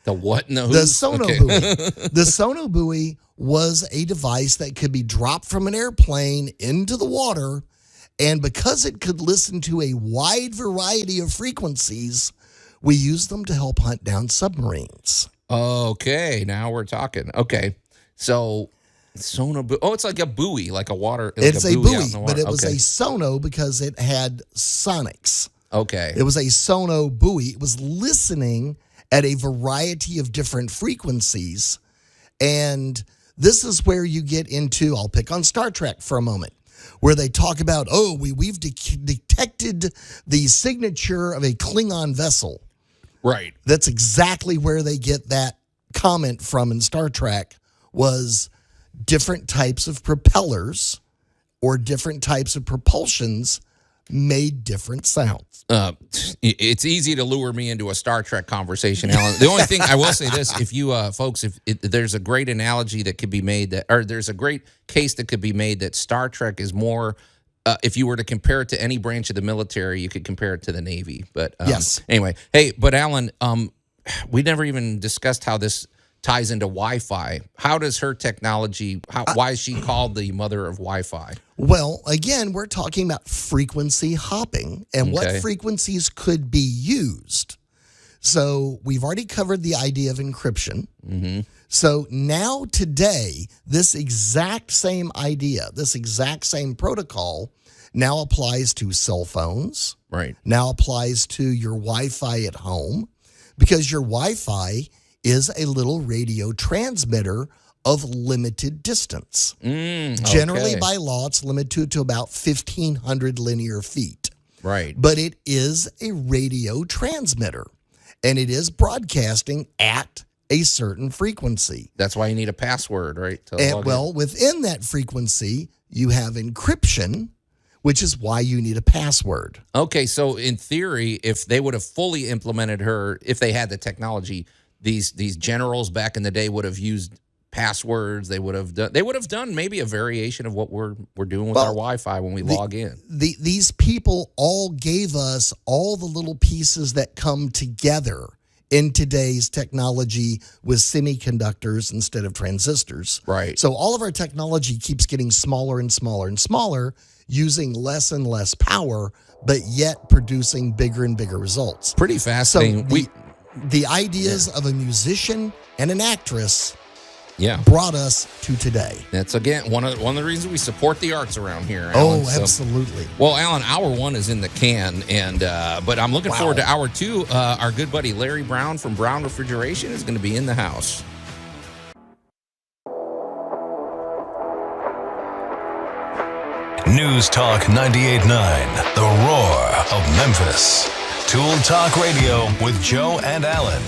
B: The what? No.
C: The sonobuoy. The sonobuoy was a device that could be dropped from an airplane into the water, and because it could listen to a wide variety of frequencies, we used them to help hunt down submarines.
B: Okay, now we're talking. Okay, so sono. Oh, it's like a buoy, like a water. Like
C: It's a buoy,
B: out in the water.
C: but it was a sono because it had sonics.
B: Okay.
C: It was a sono buoy. It was listening at a variety of different frequencies. And this is where you get into, I'll pick on Star Trek for a moment, where they talk about, we've detected the signature of a Klingon vessel.
B: Right.
C: That's exactly where they get that comment from in Star Trek, was different types of propellers or different types of propulsions made different sounds.
B: It's easy to lure me into a Star Trek conversation, Alan. The only thing I will say this, if you folks, there's a great analogy that could be made there's a great case that could be made that Star Trek is more, if you were to compare it to any branch of the military, you could compare it to the Navy. But
C: yes.
B: Anyway, hey, but Alan, we never even discussed how this ties into Wi-Fi. How does her technology, why is she called the mother of Wi-Fi?
C: Well, again, we're talking about frequency hopping and what frequencies could be used. So we've already covered the idea of encryption.
B: Mm-hmm.
C: So now today, this exact same idea, this exact same protocol now applies to cell phones.
B: Right.
C: Now applies to your Wi-Fi at home, because your Wi-Fi is a little radio transmitter of limited distance. Generally, by law, it's limited to about 1,500 linear feet.
B: Right.
C: But it is a radio transmitter, and it is broadcasting at a certain frequency.
B: That's why you need a password, right?
C: Within that frequency, you have encryption, which is why you need a password.
B: Okay, so in theory, if they would have fully implemented her, if they had the technology, these generals back in the day would have used passwords. They would have done maybe a variation of what we're doing with our Wi-Fi when we log in.
C: These people all gave us all the little pieces that come together in today's technology with semiconductors instead of transistors.
B: Right.
C: So all of our technology keeps getting smaller and smaller and smaller, using less and less power, but yet producing bigger and bigger results.
B: Pretty fascinating.
C: So the ideas of a musician and an actress
B: Yeah.
C: brought us to today.
B: That's, again, one of the reasons we support the arts around here,
C: Oh,
B: Alan. So,
C: absolutely.
B: well, Alan, hour one is in the can, and but I'm looking forward to hour two. Our good buddy Larry Brown from Brown Refrigeration is going to be in the house.
A: News Talk 98.9, the roar of Memphis. Tool Talk Radio with Joe and Allan.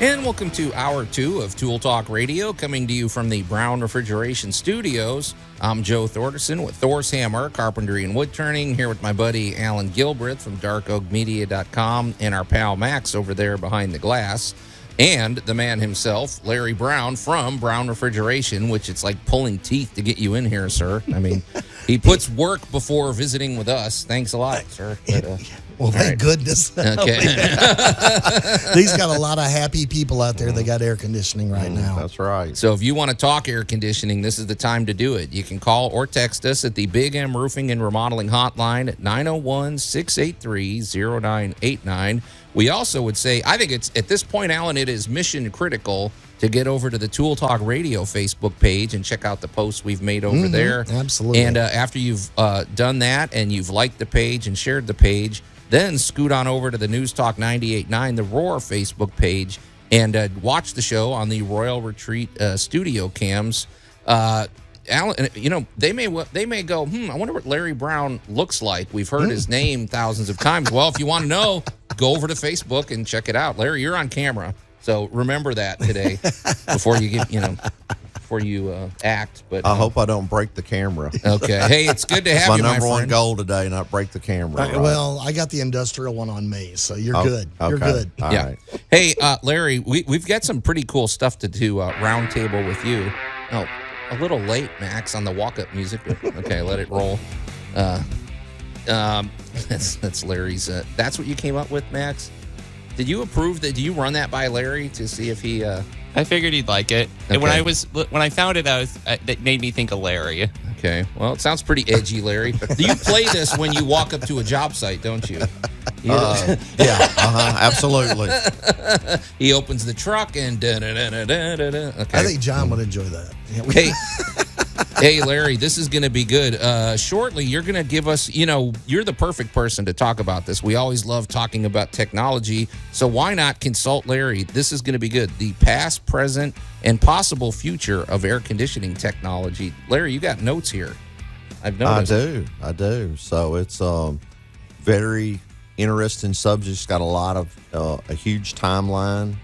B: And welcome to hour two of Tool Talk Radio, coming to you from the Brown Refrigeration Studios. I'm Joe Thorderson with Thor's Hammer, Carpentry and Wood Turning, here with my buddy Allan Gilbreth from darkoakmedia.com and our pal Max over there behind the glass. And the man himself, Larry Brown from Brown Refrigeration, which it's like pulling teeth to get you in here, sir. I mean, he puts work before visiting with us. Thanks a lot, sir. But,
C: well, thank goodness.
B: Okay.
C: He's got a lot of happy people out there that got air conditioning right now.
I: That's right.
B: So if you want to talk air conditioning, this is the time to do it. You can call or text us at the Big M Roofing and Remodeling Hotline at 901-683-0989. We also would say, I think it's at this point, Allan, it is mission critical to get over to the Tool Talk Radio Facebook page and check out the posts we've made over there.
C: Absolutely.
B: And after you've done that and you've liked the page and shared the page, then scoot on over to the News Talk 98.9, the Roar Facebook page, and watch the show on the Royal Retreat studio cams. Allan, they may go, I wonder what Larry Brown looks like. We've heard his name thousands of times. Well, if you want to know, go over to Facebook and check it out. Larry, you're on camera, so remember that today before you act. But
I: I hope I don't break the camera.
B: Okay. Hey, it's good to have you, my
I: number one
B: friend.
I: goal today, not break the camera. Right?
C: Well, I got the industrial one on me, so you're good. You're good.
I: All right.
B: Hey, Larry, we've got some pretty cool stuff to do roundtable with you. Oh, a little late, Max, on the walk-up music. Okay, let it roll. That's Larry's. That's what you came up with, Max? Did you approve that? Do you run that by Larry to see if he?
D: I figured he'd like it.
B: Okay.
D: And when I found it, that made me think of Larry.
B: Okay. Well, it sounds pretty edgy, Larry. Do you play this when you walk up to a job site? Don't you?
I: Yeah. Absolutely.
B: He opens the truck and Okay.
C: I think John would enjoy that.
B: Hey, Larry, this is going to be good. Shortly, you're going to give us, you're the perfect person to talk about this. We always love talking about technology, so why not consult Larry? This is going to be good. The past, present, and possible future of air conditioning technology. Larry, you got notes here. I've noticed.
I: I do. So it's very interesting subject. It's got a lot of a huge timeline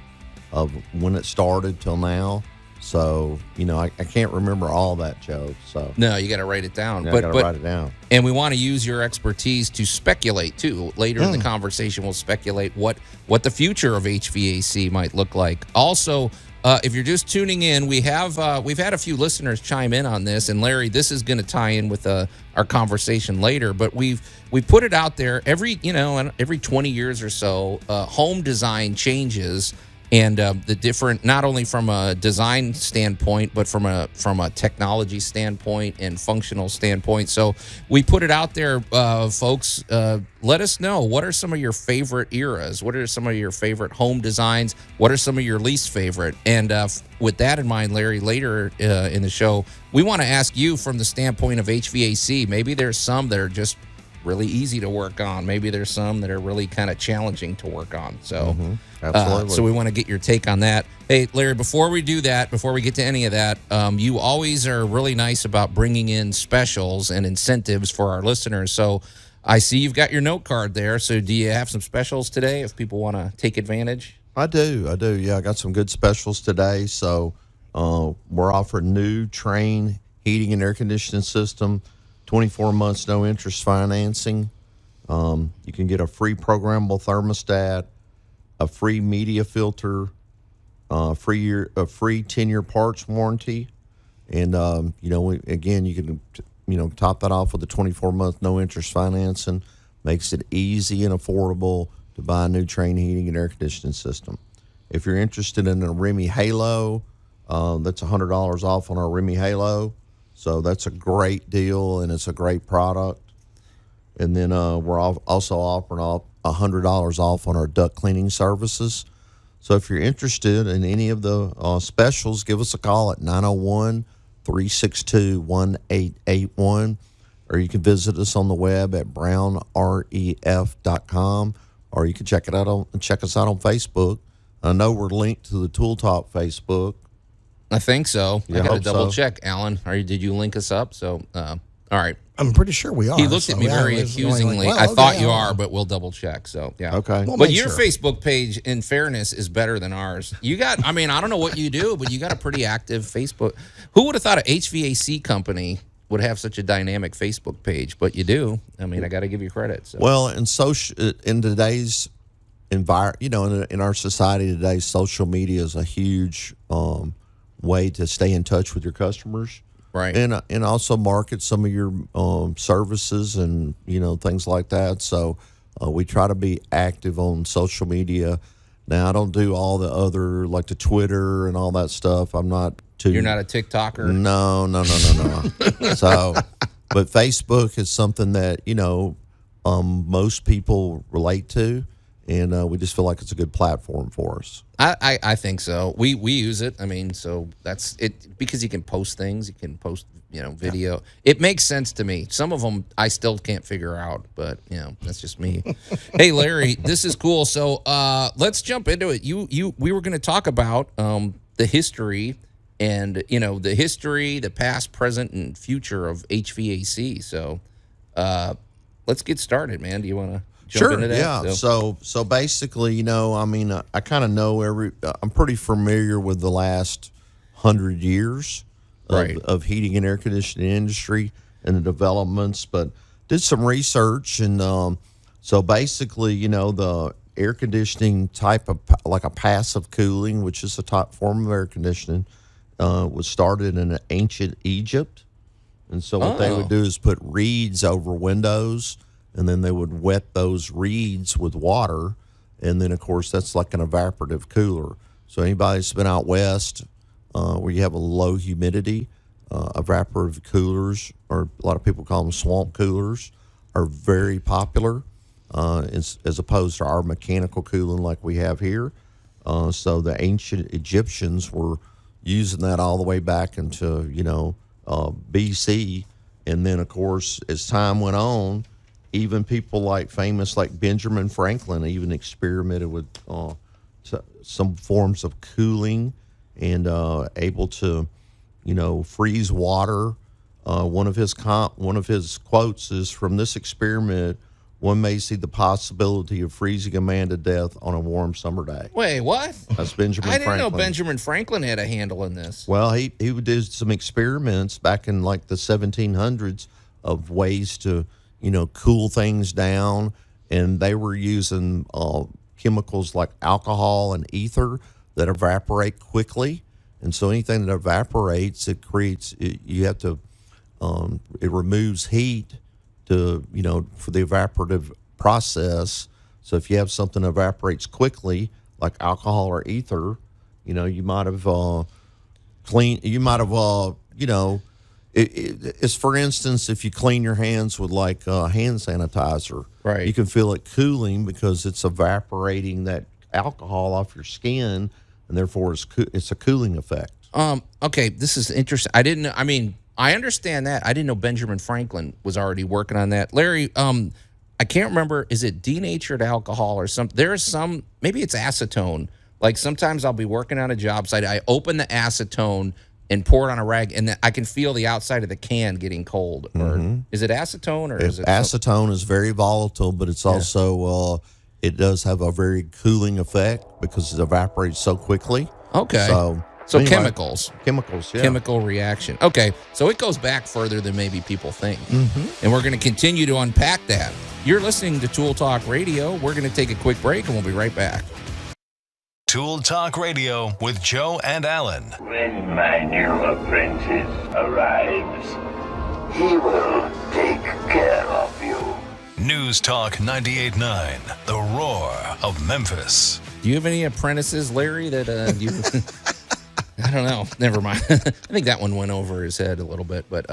I: of when it started till now. So, I can't remember all that, Joe. So
B: no, you got to write it down.
I: I got to write it down.
B: And we want to use your expertise to speculate, too. Later in the conversation, we'll speculate what the future of HVAC might look like. Also, if you're just tuning in, we've had a few listeners chime in on this. And, Larry, this is going to tie in with our conversation later. But we put it out there every 20 years or so, home design changes. And the different, not only from a design standpoint, but from a technology standpoint and functional standpoint. So we put it out there, folks. Let us know, what are some of your favorite eras? What are some of your favorite home designs? What are some of your least favorite? And with that in mind, Larry, later in the show, we want to ask you from the standpoint of HVAC. Maybe there's some that are just really easy to work on. Maybe there's some that are really kind of challenging to work on. So,
I: Absolutely.
B: So we want to get your take on that. Hey, Larry, before we do that, before we get to any of that, you always are really nice about bringing in specials and incentives for our listeners. So I see you've got your note card there. So do you have some specials today if people want to take advantage?
I: I do. Yeah, I got some good specials today. So we're offering new Trane heating and air conditioning system, 24 months, no interest financing. You can get a free programmable thermostat, a free media filter, a free 10-year parts warranty. And, you can, top that off with a 24-month, no interest financing. Makes it easy and affordable to buy a new Trane heating and air conditioning system. If you're interested in a Remy Halo, that's $100 off on our Remy Halo. So that's a great deal, and it's a great product. And then we're also offering $100 off on our duct cleaning services. So if you're interested in any of the specials, give us a call at 901-362-1881, or you can visit us on the web at brownref.com, or you can check us out on Facebook. I know we're linked to the Tool Talk Facebook.
B: I think so.
I: Yeah,
B: I got to double
I: so.
B: check, Allan. Did you link us up? So, all right.
C: I'm pretty sure we are.
B: He looked at me very accusingly. I thought you are, but we'll double check. So, yeah.
I: Okay.
C: We'll
B: but
C: make
B: your
C: sure.
B: Facebook page, in fairness, is better than ours. You got, I don't know what you do, but you got a pretty active Facebook. Who would have thought an HVAC company would have such a dynamic Facebook page? But you do. I got to give you credit. So.
I: Well, in today's environment, in our society today, social media is a huge way to stay in touch with your customers,
B: right?
I: And also market some of your services and things like that. So we try to be active on social media. Now I don't do all the other like the Twitter and all that stuff. I'm not too.
B: You're not a TikToker.
I: No. So, but Facebook is something that most people relate to, and we just feel like it's a good platform for us.
B: I think so. We use it. I mean, so that's it, because you can post things. You can post, video. Yeah. It makes sense to me. Some of them I still can't figure out, but that's just me. Hey, Larry, this is cool. So let's jump into it. We were going to talk about the history and the history, the past, present, and future of HVAC. So let's get started, man. Do you want to?
I: Sure. Yeah. So basically, I kind of know I'm pretty familiar with the last 100 years of heating and air conditioning industry and the developments, but did some research. And so basically, the air conditioning type of like a passive cooling, which is a top form of air conditioning, was started in ancient Egypt. And so what they would do is put reeds over windows, and then they would wet those reeds with water, and then, of course, that's like an evaporative cooler. So anybody that's been out west where you have a low humidity, evaporative coolers, or a lot of people call them swamp coolers, are very popular as opposed to our mechanical cooling like we have here. So the ancient Egyptians were using that all the way back into, BC. And then, of course, as time went on, even people famous like Benjamin Franklin even experimented with some forms of cooling and able to, freeze water. One of his quotes is, "From this experiment, one may see the possibility of freezing a man to death on a warm summer day."
B: Wait, what?
I: That's Benjamin Franklin.
B: I didn't know Benjamin Franklin had a handle in this.
I: Well, he did some experiments back in the 1700s of ways to cool things down, and they were using chemicals like alcohol and ether that evaporate quickly. And so anything that evaporates, it removes heat to, for the evaporative process. So if you have something that evaporates quickly, like alcohol or ether, you might have it's, for instance, if you clean your hands with hand sanitizer,
B: right,
I: you can feel it cooling because it's evaporating that alcohol off your skin, and therefore it's a cooling effect.
B: Okay, this is interesting. I understand that. I didn't know Benjamin Franklin was already working on that. Larry, I can't remember, is it denatured alcohol or something? There's some, maybe it's acetone. Like sometimes I'll be working on a job site, I open the acetone and pour it on a rag, and then I can feel the outside of the can getting cold. Or is it acetone, or is it
I: acetone? Is very volatile, but it's also it does have a very cooling effect because it evaporates so quickly.
B: Okay. So anyway, chemicals,
I: yeah.
B: Chemical reaction. Okay, so it goes back further than maybe people think, and we're going to continue to unpack that. You're listening to Tool Talk Radio. We're going to take a quick break, and we'll be right back.
A: Tool Talk Radio with Joe and Allan.
J: When my new apprentice arrives, he will take care of you.
A: News Talk 98.9, the roar of Memphis.
B: Do you have any apprentices, Larry, that you... I don't know. Never mind. I think that one went over his head a little bit, but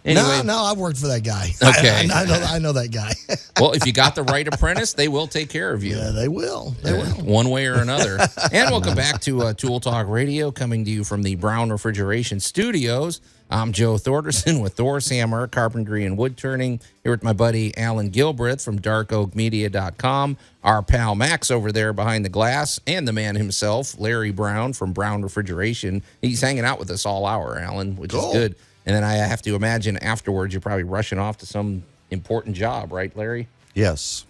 B: anyway.
C: No, I worked for that guy.
B: Okay.
C: I know that guy.
B: Well, if you got the right apprentice, they will take care of you.
C: Yeah, they will. They will.
B: One way or another. And welcome back to Tool Talk Radio, coming to you from the Brown Refrigeration Studios. I'm Joe Thorderson with Thor's Hammer, Carpentry and Wood Turning, here with my buddy Allan Gilbreth from darkoakmedia.com, our pal Max over there behind the glass, and the man himself, Larry Brown from Brown Refrigeration. He's hanging out with us all hour, Allan, which is good. And then I have to imagine afterwards you're probably rushing off to some important job, right, Larry?
I: Yes.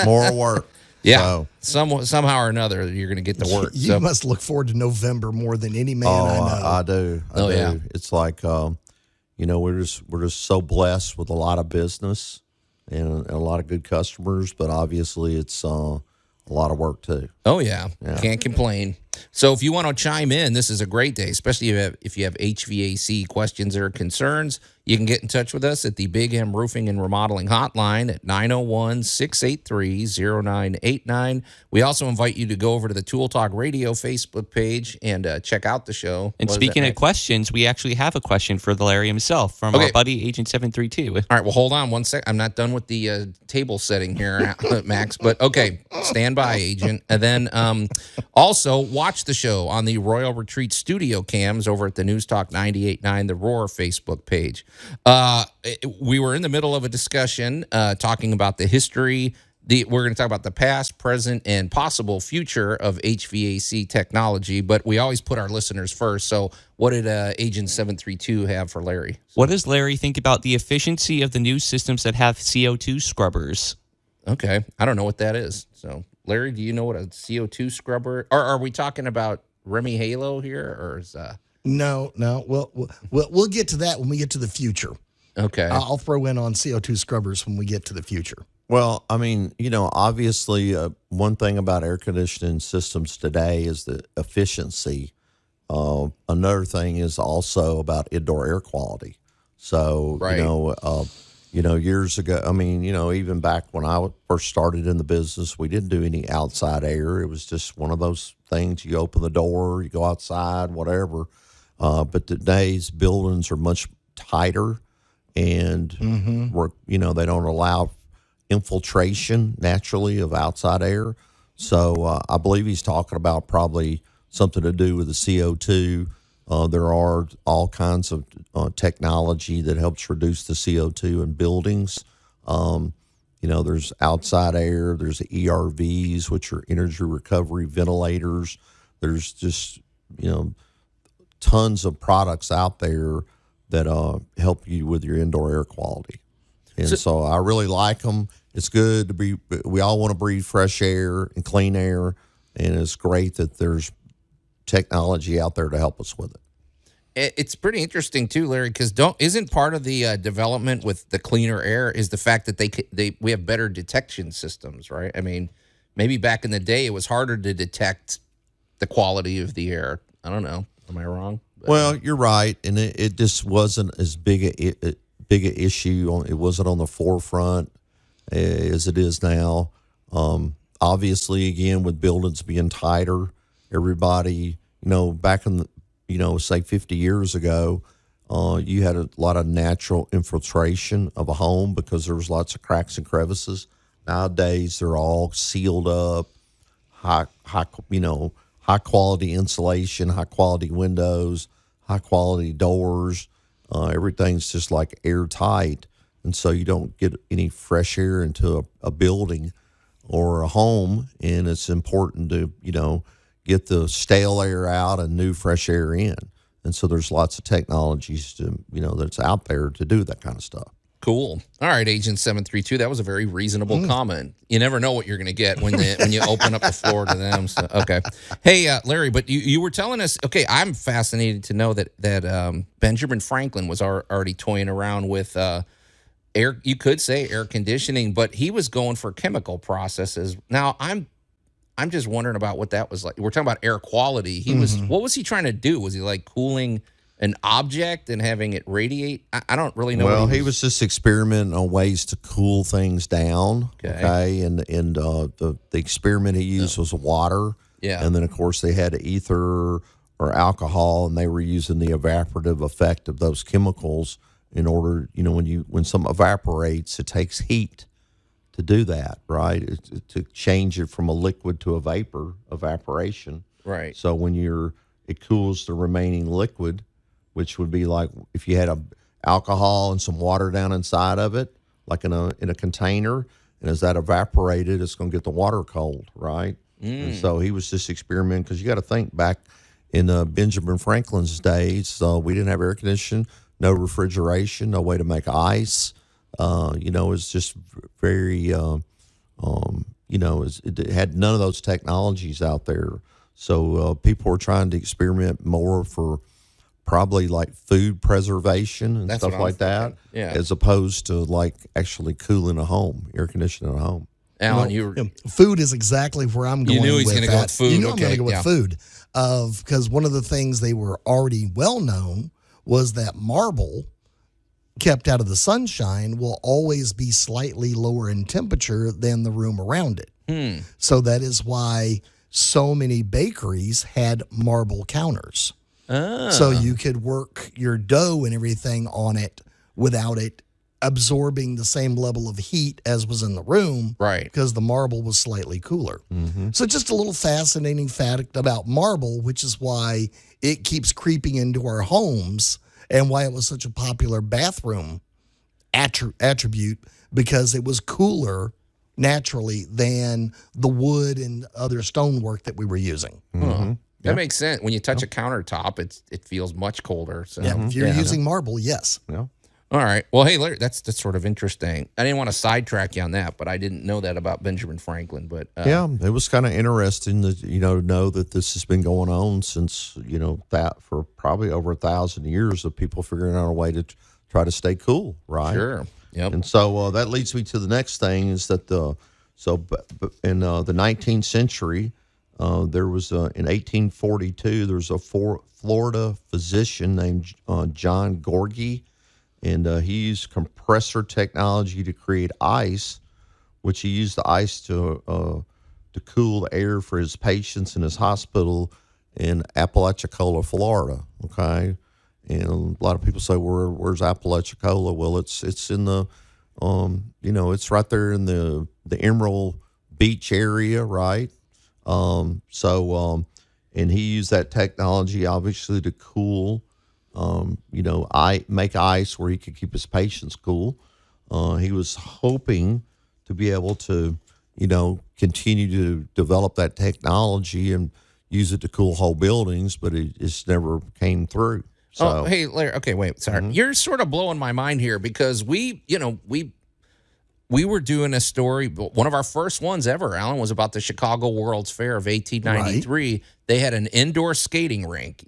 I: More work.
B: Yeah, somehow or another, you're going to get to work.
C: You must look forward to November more than any man I know.
I: I do. I do. Yeah. It's like, we're just so blessed with a lot of business and a lot of good customers, but obviously it's a lot of work too.
B: Oh, yeah. Can't complain. So if you want to chime in, this is a great day, especially if you have HVAC questions or concerns. You can get in touch with us at the Big M Roofing and Remodeling Hotline at 901-683-0989. We also invite you to go over to the Tool Talk Radio Facebook page and check out the show.
D: And speaking of questions, we actually have a question for Larry himself from our buddy Agent 732.
B: All right, well, hold on one sec. I'm not done with the table setting here, Max, but okay, stand by, Agent. And then also watch the show on the Royal Retreat studio cams over at the News Talk 98.9 The Roar Facebook page. We were in the middle of a discussion talking about the history. We're going to talk about the past, present, and possible future of HVAC technology, but we always put our listeners first. So what did Agent 732 have for Larry?
D: What does Larry think about the efficiency of the new systems that have CO2 scrubbers?
B: Okay. I don't know what that is. So, Larry, do you know what a CO2 scrubber, or are we talking about Remy Halo here, or is
C: No. We'll get to that when we get to the future.
B: Okay.
C: I'll throw in on CO2 scrubbers when we get to the future.
I: Well, I mean, obviously, one thing about air conditioning systems today is the efficiency. Another thing is also about indoor air quality. So,
B: right.
I: Years ago, I mean, even back when I first started in the business, we didn't do any outside air. It was just one of those things. You open the door, you go outside, whatever. But today's buildings are much tighter, and they don't allow infiltration naturally of outside air. So I believe he's talking about probably something to do with the CO2. There are all kinds of technology that helps reduce the CO2 in buildings. There's outside air, there's the ERVs, which are energy recovery ventilators. There's just, tons of products out there that help you with your indoor air quality. And so I really like them. It's good to we all want to breathe fresh air and clean air, and it's great that there's technology out there to help us with it.
B: It's pretty interesting too, Larry, because isn't part of the development with the cleaner air is the fact that we have better detection systems, right? I mean, maybe back in the day it was harder to detect the quality of the air. I don't know. Am I wrong?
I: Well, you're right, and it just wasn't as big a issue. It wasn't on the forefront as it is now. Obviously, again, with buildings being tighter, everybody, back in the, say 50 years ago, you had a lot of natural infiltration of a home because there was lots of cracks and crevices. Nowadays, they're all sealed up, high quality insulation, high quality windows, high quality doors. Everything's just like airtight, and so you don't get any fresh air into a building or a home. And it's important to get the stale air out and new fresh air in. And so there's lots of technologies to that's out there to do that kind of stuff.
B: Cool. All right, Agent 732. That was a very reasonable comment. You never know what you're going to get when you open up the floor to them. So, okay. Hey, Larry, but you were telling us. Okay, I'm fascinated to know that Benjamin Franklin was already toying around with air. You could say air conditioning, but he was going for chemical processes. Now I'm just wondering about what that was like. We're talking about air quality. What was he trying to do? Was he like cooling an object and having it radiate? I don't really know.
I: Well, he was just experimenting on ways to cool things down. Okay. And the experiment he used was water.
B: Yeah.
I: And then, of course, they had ether or alcohol, and they were using the evaporative effect of those chemicals in order, when something evaporates, it takes heat to do that, right? To change it from a liquid to a vapor, evaporation.
B: Right.
I: So when it cools the remaining liquid, which would be like if you had alcohol and some water down inside of it, like in a container, and as that evaporated, it's going to get the water cold, right? And so he was just experimenting, because you got to think back in Benjamin Franklin's days, we didn't have air conditioning, no refrigeration, no way to make ice. It's just very, it had none of those technologies out there. So people were trying to experiment more for probably like food preservation and stuff like that,
B: yeah,
I: as opposed to like actually cooling a home, air conditioning a home.
B: Alan,
C: food is exactly where I'm going.
B: You knew he's going to go with food.
C: You know I'm going to go with
B: yeah.
C: food, because one of the things they were already well known was that marble kept out of the sunshine will always be slightly lower in temperature than the room around it. So that is why so many bakeries had marble counters. So you could work your dough and everything on it without it absorbing the same level of heat as was in the room,
B: right?
C: Because the marble was slightly cooler. So just a little fascinating fact about marble, which is why it keeps creeping into our homes and why it was such a popular bathroom attribute, because it was cooler naturally than the wood and other stonework that we were using.
B: That makes sense. When you touch a countertop, it feels much colder. So
C: if you're using marble, yes.
I: Yeah.
B: All right. Well, hey, Larry, that's sort of interesting. I didn't want to sidetrack you on that, but I didn't know that about Benjamin Franklin. But
I: yeah, it was kind of interesting that to know that this has been going on since that for probably over 1,000 years of people figuring out a way to try to stay cool, right?
B: Sure. Yep.
I: And so that leads me to the next thing is that in the 19th century, there was in 1842 there was a Florida physician named John Gorgie. And he used compressor technology to create ice, which he used the ice to cool the air for his patients in his hospital in Apalachicola, Florida. Okay, and a lot of people say, "Where's Apalachicola?" Well, it's in the, it's right there in the Emerald Beach area, right? And he used that technology obviously to cool. Make ice where he could keep his patients cool. He was hoping to be able to, continue to develop that technology and use it to cool whole buildings, but it just never came through. So,
B: hey, Larry. Okay, wait. Sorry, you're sort of blowing my mind here because we were doing a story. One of our first ones ever, Alan, was about the Chicago World's Fair of 1893. Right. They had an indoor skating rink,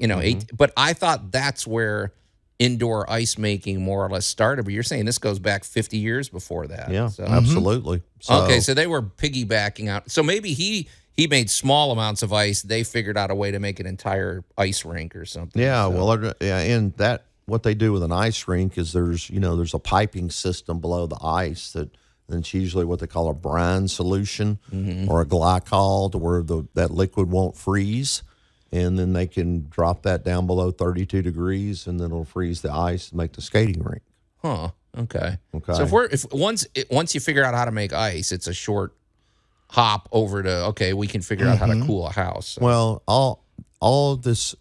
B: but I thought that's where indoor ice making more or less started. But you're saying this goes back 50 years before that.
I: Yeah, absolutely. So,
B: okay, so they were piggybacking out. So maybe he made small amounts of ice. They figured out a way to make an entire ice rink or something.
I: Yeah, and that what they do with an ice rink is there's a piping system below the ice that. And it's usually what they call a brine solution or a glycol to where that liquid won't freeze. And then they can drop that down below 32 degrees and then it'll freeze the ice and make the skating rink.
B: Huh. Okay. So if once you figure out how to make ice, it's a short hop over to, we can figure out how to cool a house. So.
I: Well, all of this,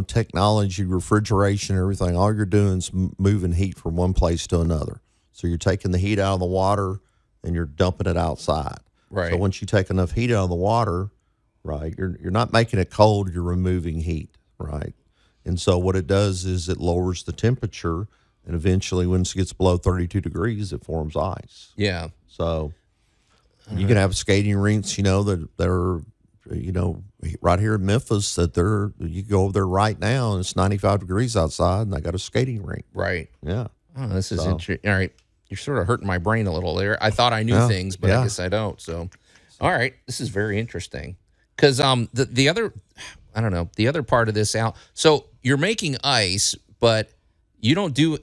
I: technology, refrigeration, everything, all you're doing is moving heat from one place to another. So you're taking the heat out of the water and you're dumping it outside.
B: Right.
I: So once you take enough heat out of the water, right, you're not making it cold, you're removing heat, right? And so what it does is it lowers the temperature, and eventually when it gets below 32 degrees, it forms ice.
B: Yeah.
I: So you can have skating rinks, that are, right here in Memphis that you go over there right now and it's 95 degrees outside and they got a skating rink.
B: Right.
I: Yeah.
B: Oh, this is interesting. All right. You're sort of hurting my brain a little there. I thought I knew things, but I guess I don't. So, all right. This is very interesting. Because the other part of this, Al, so you're making ice, but you don't do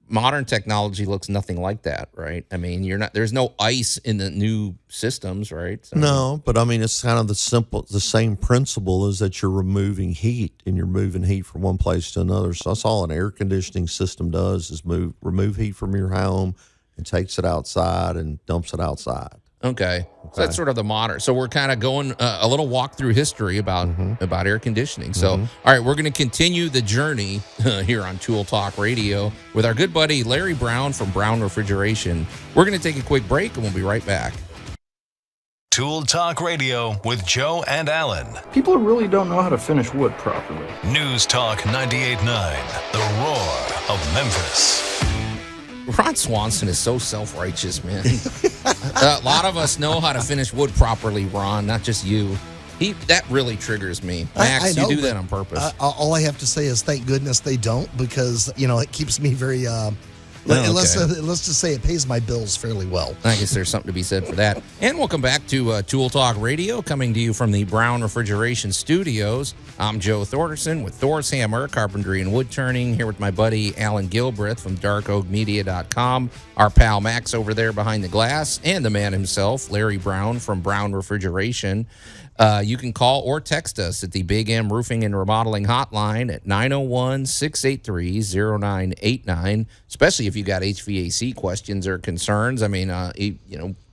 B: modern technology looks nothing like that, right? I mean, there's no ice in the new systems, right? So,
I: no, but I mean, it's kind of the same principle is that you're removing heat and you're moving heat from one place to another. So that's all an air conditioning system does is remove heat from your home and takes it outside and dumps it outside.
B: Okay. So that's sort of the modern. So we're kind of going a little walk through history about air conditioning. So, all right, we're going to continue the journey here on Tool Talk Radio with our good buddy Larry Brown from Brown Refrigeration. We're going to take a quick break and we'll be right back.
A: Tool Talk Radio with Joe and Allan.
G: People really don't know how to finish wood properly.
A: News Talk 98.9, the roar of Memphis.
B: Ron Swanson is so self-righteous, man. A lot of us know how to finish wood properly, Ron, not just you. That really triggers me. Max, I know, you do that on purpose.
C: All I have to say is thank goodness they don't, because, it keeps me very Let's just say it pays my bills fairly well.
B: I guess there's something to be said for that. And welcome back to Tool Talk Radio, coming to you from the Brown Refrigeration Studios. I'm Joe Thorderson with Thor's Hammer, Carpentry and Wood Turning, here with my buddy Allan Gilbreth from darkoakmedia.com, our pal Max over there behind the glass, and the man himself, Larry Brown from Brown Refrigeration. You can call or text us at the Big M Roofing and Remodeling Hotline at 901-683-0989, especially if you got HVAC questions or concerns. I mean,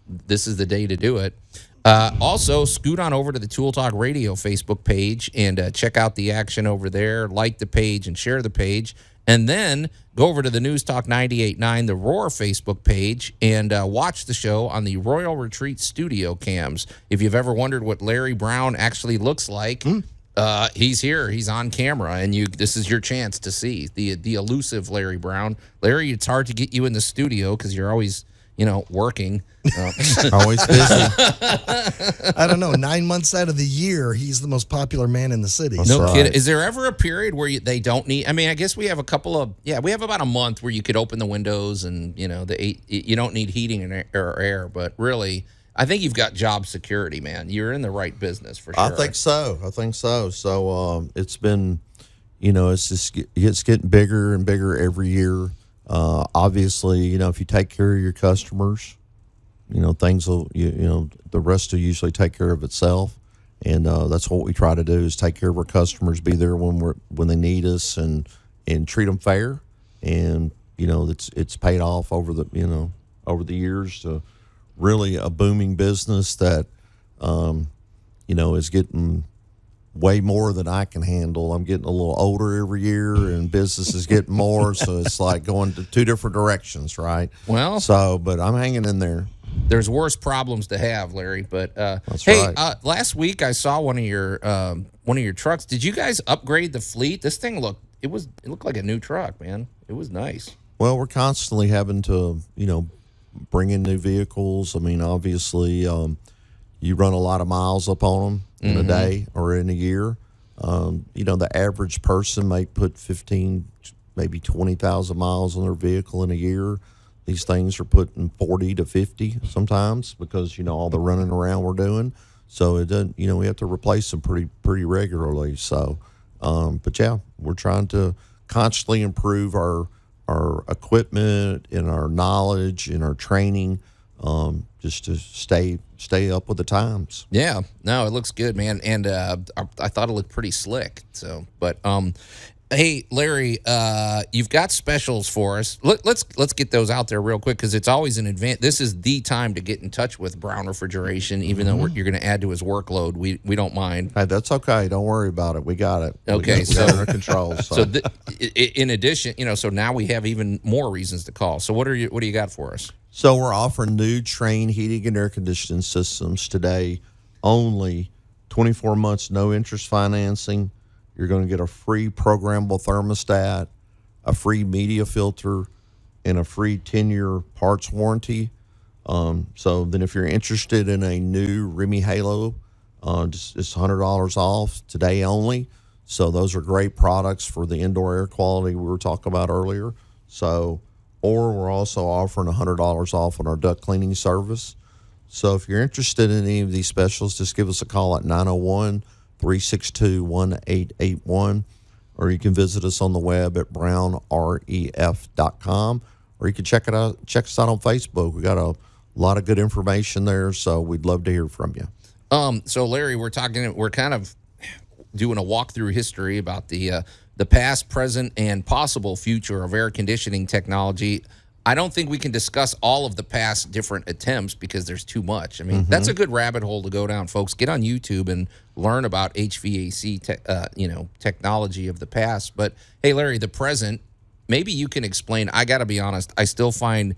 B: this is the day to do it. Also, scoot on over to the Tool Talk Radio Facebook page and check out the action over there. Like the page and share the page. And then go over to the News Talk 98.9, the Roar Facebook page, and watch the show on the Royal Retreat studio cams. If you've ever wondered what Larry Brown actually looks like, he's here. He's on camera, and this is your chance to see the elusive Larry Brown. Larry, it's hard to get you in the studio because you're always working.
I: Always busy.
C: I don't know. 9 months out of the year, he's the most popular man in the city.
B: No kidding. Is there ever a period where they don't need? I mean, I guess we have we have about a month where you could open the windows and you don't need heating or air. But really, I think you've got job security, man. You're in the right business for sure.
I: I think so. So it's been, it's getting bigger and bigger every year. Obviously, if you take care of your customers, things will, the rest will usually take care of itself. And that's what we try to do is take care of our customers, be there when they need us, and treat them fair. And it's paid off over the years to really a booming business that is getting way more than I can handle. I'm getting a little older every year, and business is getting more, so it's like going to two different directions, right?
B: Well,
I: but I'm hanging in there.
B: There's worse problems to have, Larry. But
I: That's
B: hey,
I: right.
B: Last week I saw one of your trucks. Did you guys upgrade the fleet? This thing looked like a new truck, man. It was nice.
I: Well, we're constantly having to bring in new vehicles. I mean, obviously, you run a lot of miles up on them in a day or in a year. The average person might put 15, maybe 20,000 miles on their vehicle in a year. These things are putting 40 to 50 sometimes because, all the running around we're doing. So it doesn't, we have to replace them pretty regularly. So, but yeah, we're trying to constantly improve our equipment and our knowledge and our training, just to stay up with the times.
B: Yeah, no, it looks good, man, and I thought it looked pretty slick. So, but hey, Larry, you've got specials for us. Let's get those out there real quick because it's always an advance. This is the time to get in touch with Brown Refrigeration, even though you're going to add to his workload. We don't mind.
I: Hey, that's okay. Don't worry about it. We got it.
B: Okay,
I: we got it under control. So,
B: in addition, so now we have even more reasons to call. So what do you got for us?
I: So we're offering new Trane heating and air conditioning systems today only. 24 months, no interest financing. You're going to get a free programmable thermostat, a free media filter, and a free 10-year parts warranty. So then if you're interested in a new Remy Halo, it's $100 off today only. So those are great products for the indoor air quality we were talking about earlier. Or we're also offering $100 off on our duct cleaning service. So if you're interested in any of these specials, just give us a call at 901-362-1881, or you can visit us on the web at brownref.com, or you can check us out on Facebook. We got a lot of good information there, so we'd love to hear from you.
B: So Larry, we're kind of doing a walkthrough history about the past, present, and possible future of air conditioning technology. I don't think we can discuss all of the past different attempts because there's too much. I mean, that's a good rabbit hole to go down, folks. Get on YouTube and learn about HVAC, technology of the past. But hey, Larry, the present, maybe you can explain. I got to be honest. I still find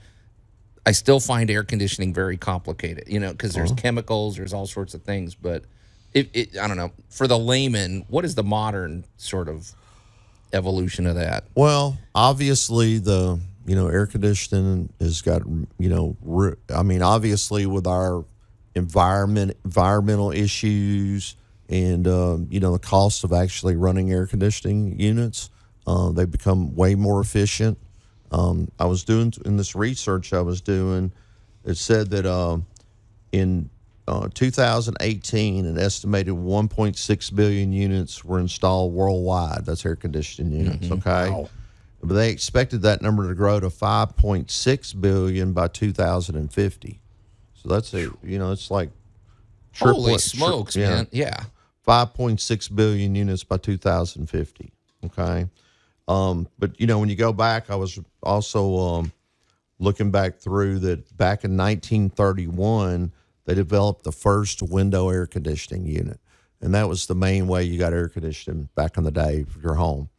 B: air conditioning very complicated, because there's chemicals, there's all sorts of things. But I don't know. For the layman, what is the modern sort of evolution of that?
I: Well, obviously the air conditioning has got obviously with our environmental issues and the cost of actually running air conditioning units, they've become way more efficient. I was doing in this research I was doing, it said that in 2018, an estimated 1.6 billion units were installed worldwide. That's air conditioning units, okay? Wow. But they expected that number to grow to 5.6 billion by 2050. So that's it's like
B: holy smokes, man. Yeah.
I: 5.6 billion units by 2050. Okay. But when you go back, I was also looking back through that back in 1931, they developed the first window air conditioning unit. And that was the main way you got air conditioning back in the day for your home.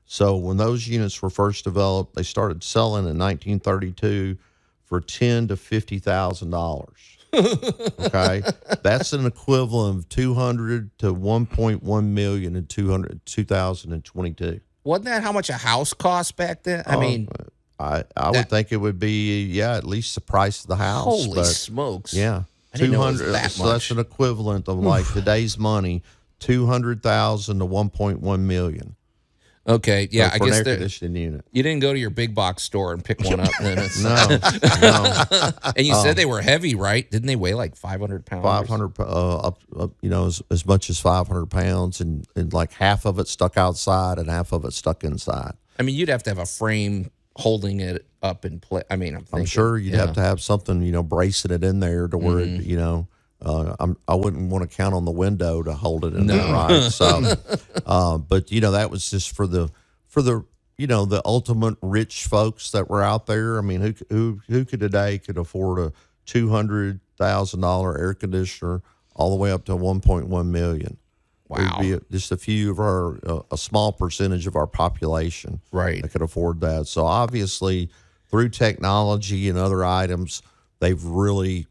I: So when those units were first developed, they started selling in 1932 for $10,000 to $50,000. Okay, that's an equivalent of 200 to 1.1 million in 2022.
B: Wasn't that how much a house cost back then? I mean,
I: I would think it would be at least the price of the house.
B: Holy smokes!
I: Yeah,
B: I didn't know it was that
I: so
B: much.
I: that's an equivalent of like today's money, 200,000 to 1.1 million.
B: Okay, yeah,
I: for
B: I guess
I: an air conditioning unit.
B: You didn't go to your big box store and pick one up. Then it's,
I: No.
B: And you said they were heavy, right? Didn't they weigh like 500 pounds?
I: 500, up as much as 500 pounds, and like half of it stuck outside and half of it stuck inside.
B: I mean, you'd have to have a frame holding it up in place. I mean,
I: I'm sure you'd have to have something, bracing it in there to where it, I wouldn't want to count on the window to hold it in there, right? So, but that was just for the the ultimate rich folks that were out there. I mean, who today could afford a $200,000 air conditioner all the way up to 1.1 million?
B: Wow,
I: it'd be just a few of a small percentage of our population,
B: right,
I: that could afford that. So obviously, through technology and other items, they've really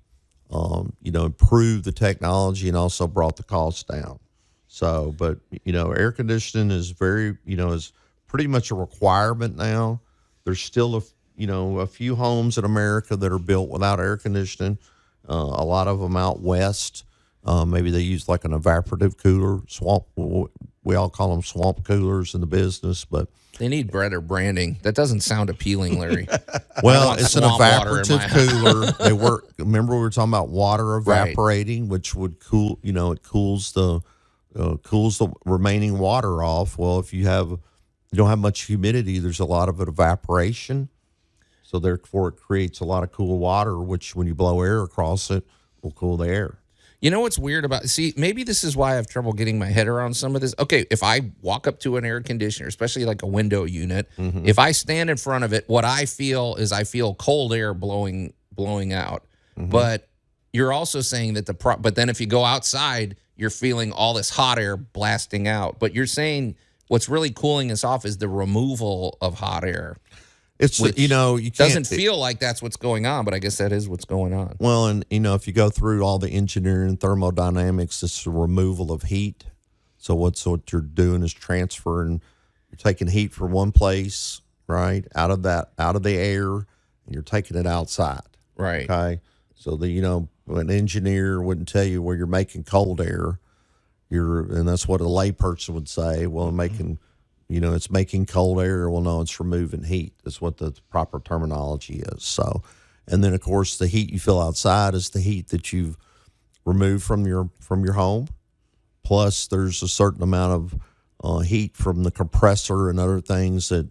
I: improved the technology and also brought the cost down. So, but, air conditioning is is pretty much a requirement now. There's still a few homes in America that are built without air conditioning. A lot of them out west, maybe they use like an evaporative cooler, swamp. We all call them swamp coolers in the business, but
B: they need better branding. That doesn't sound appealing, Larry.
I: Well, it's an evaporative cooler. They work. Remember, we were talking about water evaporating, right, which would cool. It cools the remaining water off. Well, if you don't have much humidity, there's a lot of evaporation. So therefore, it creates a lot of cool water, which when you blow air across it, will cool the air.
B: You know what's weird about, maybe this is why I have trouble getting my head around some of this. Okay, if I walk up to an air conditioner, especially like a window unit, if I stand in front of it, what I feel is cold air blowing out. But you're also saying that but then if you go outside, you're feeling all this hot air blasting out. But you're saying what's really cooling us off is the removal of hot air.
I: It's, you
B: doesn't feel like that's what's going on, but I guess that is what's going on.
I: Well, and, if you go through all the engineering, thermodynamics, it's the removal of heat. So what you're doing is transferring, you're taking heat from one place, right, out of the air, and you're taking it outside.
B: Right.
I: Okay. So an engineer wouldn't tell you where you're making cold air. And that's what a layperson would say. Well, it's making cold air. Well, no, it's removing heat. That's what the proper terminology is. So, and then of course the heat you feel outside is the heat that you've removed from your home. Plus, there's a certain amount of heat from the compressor and other things that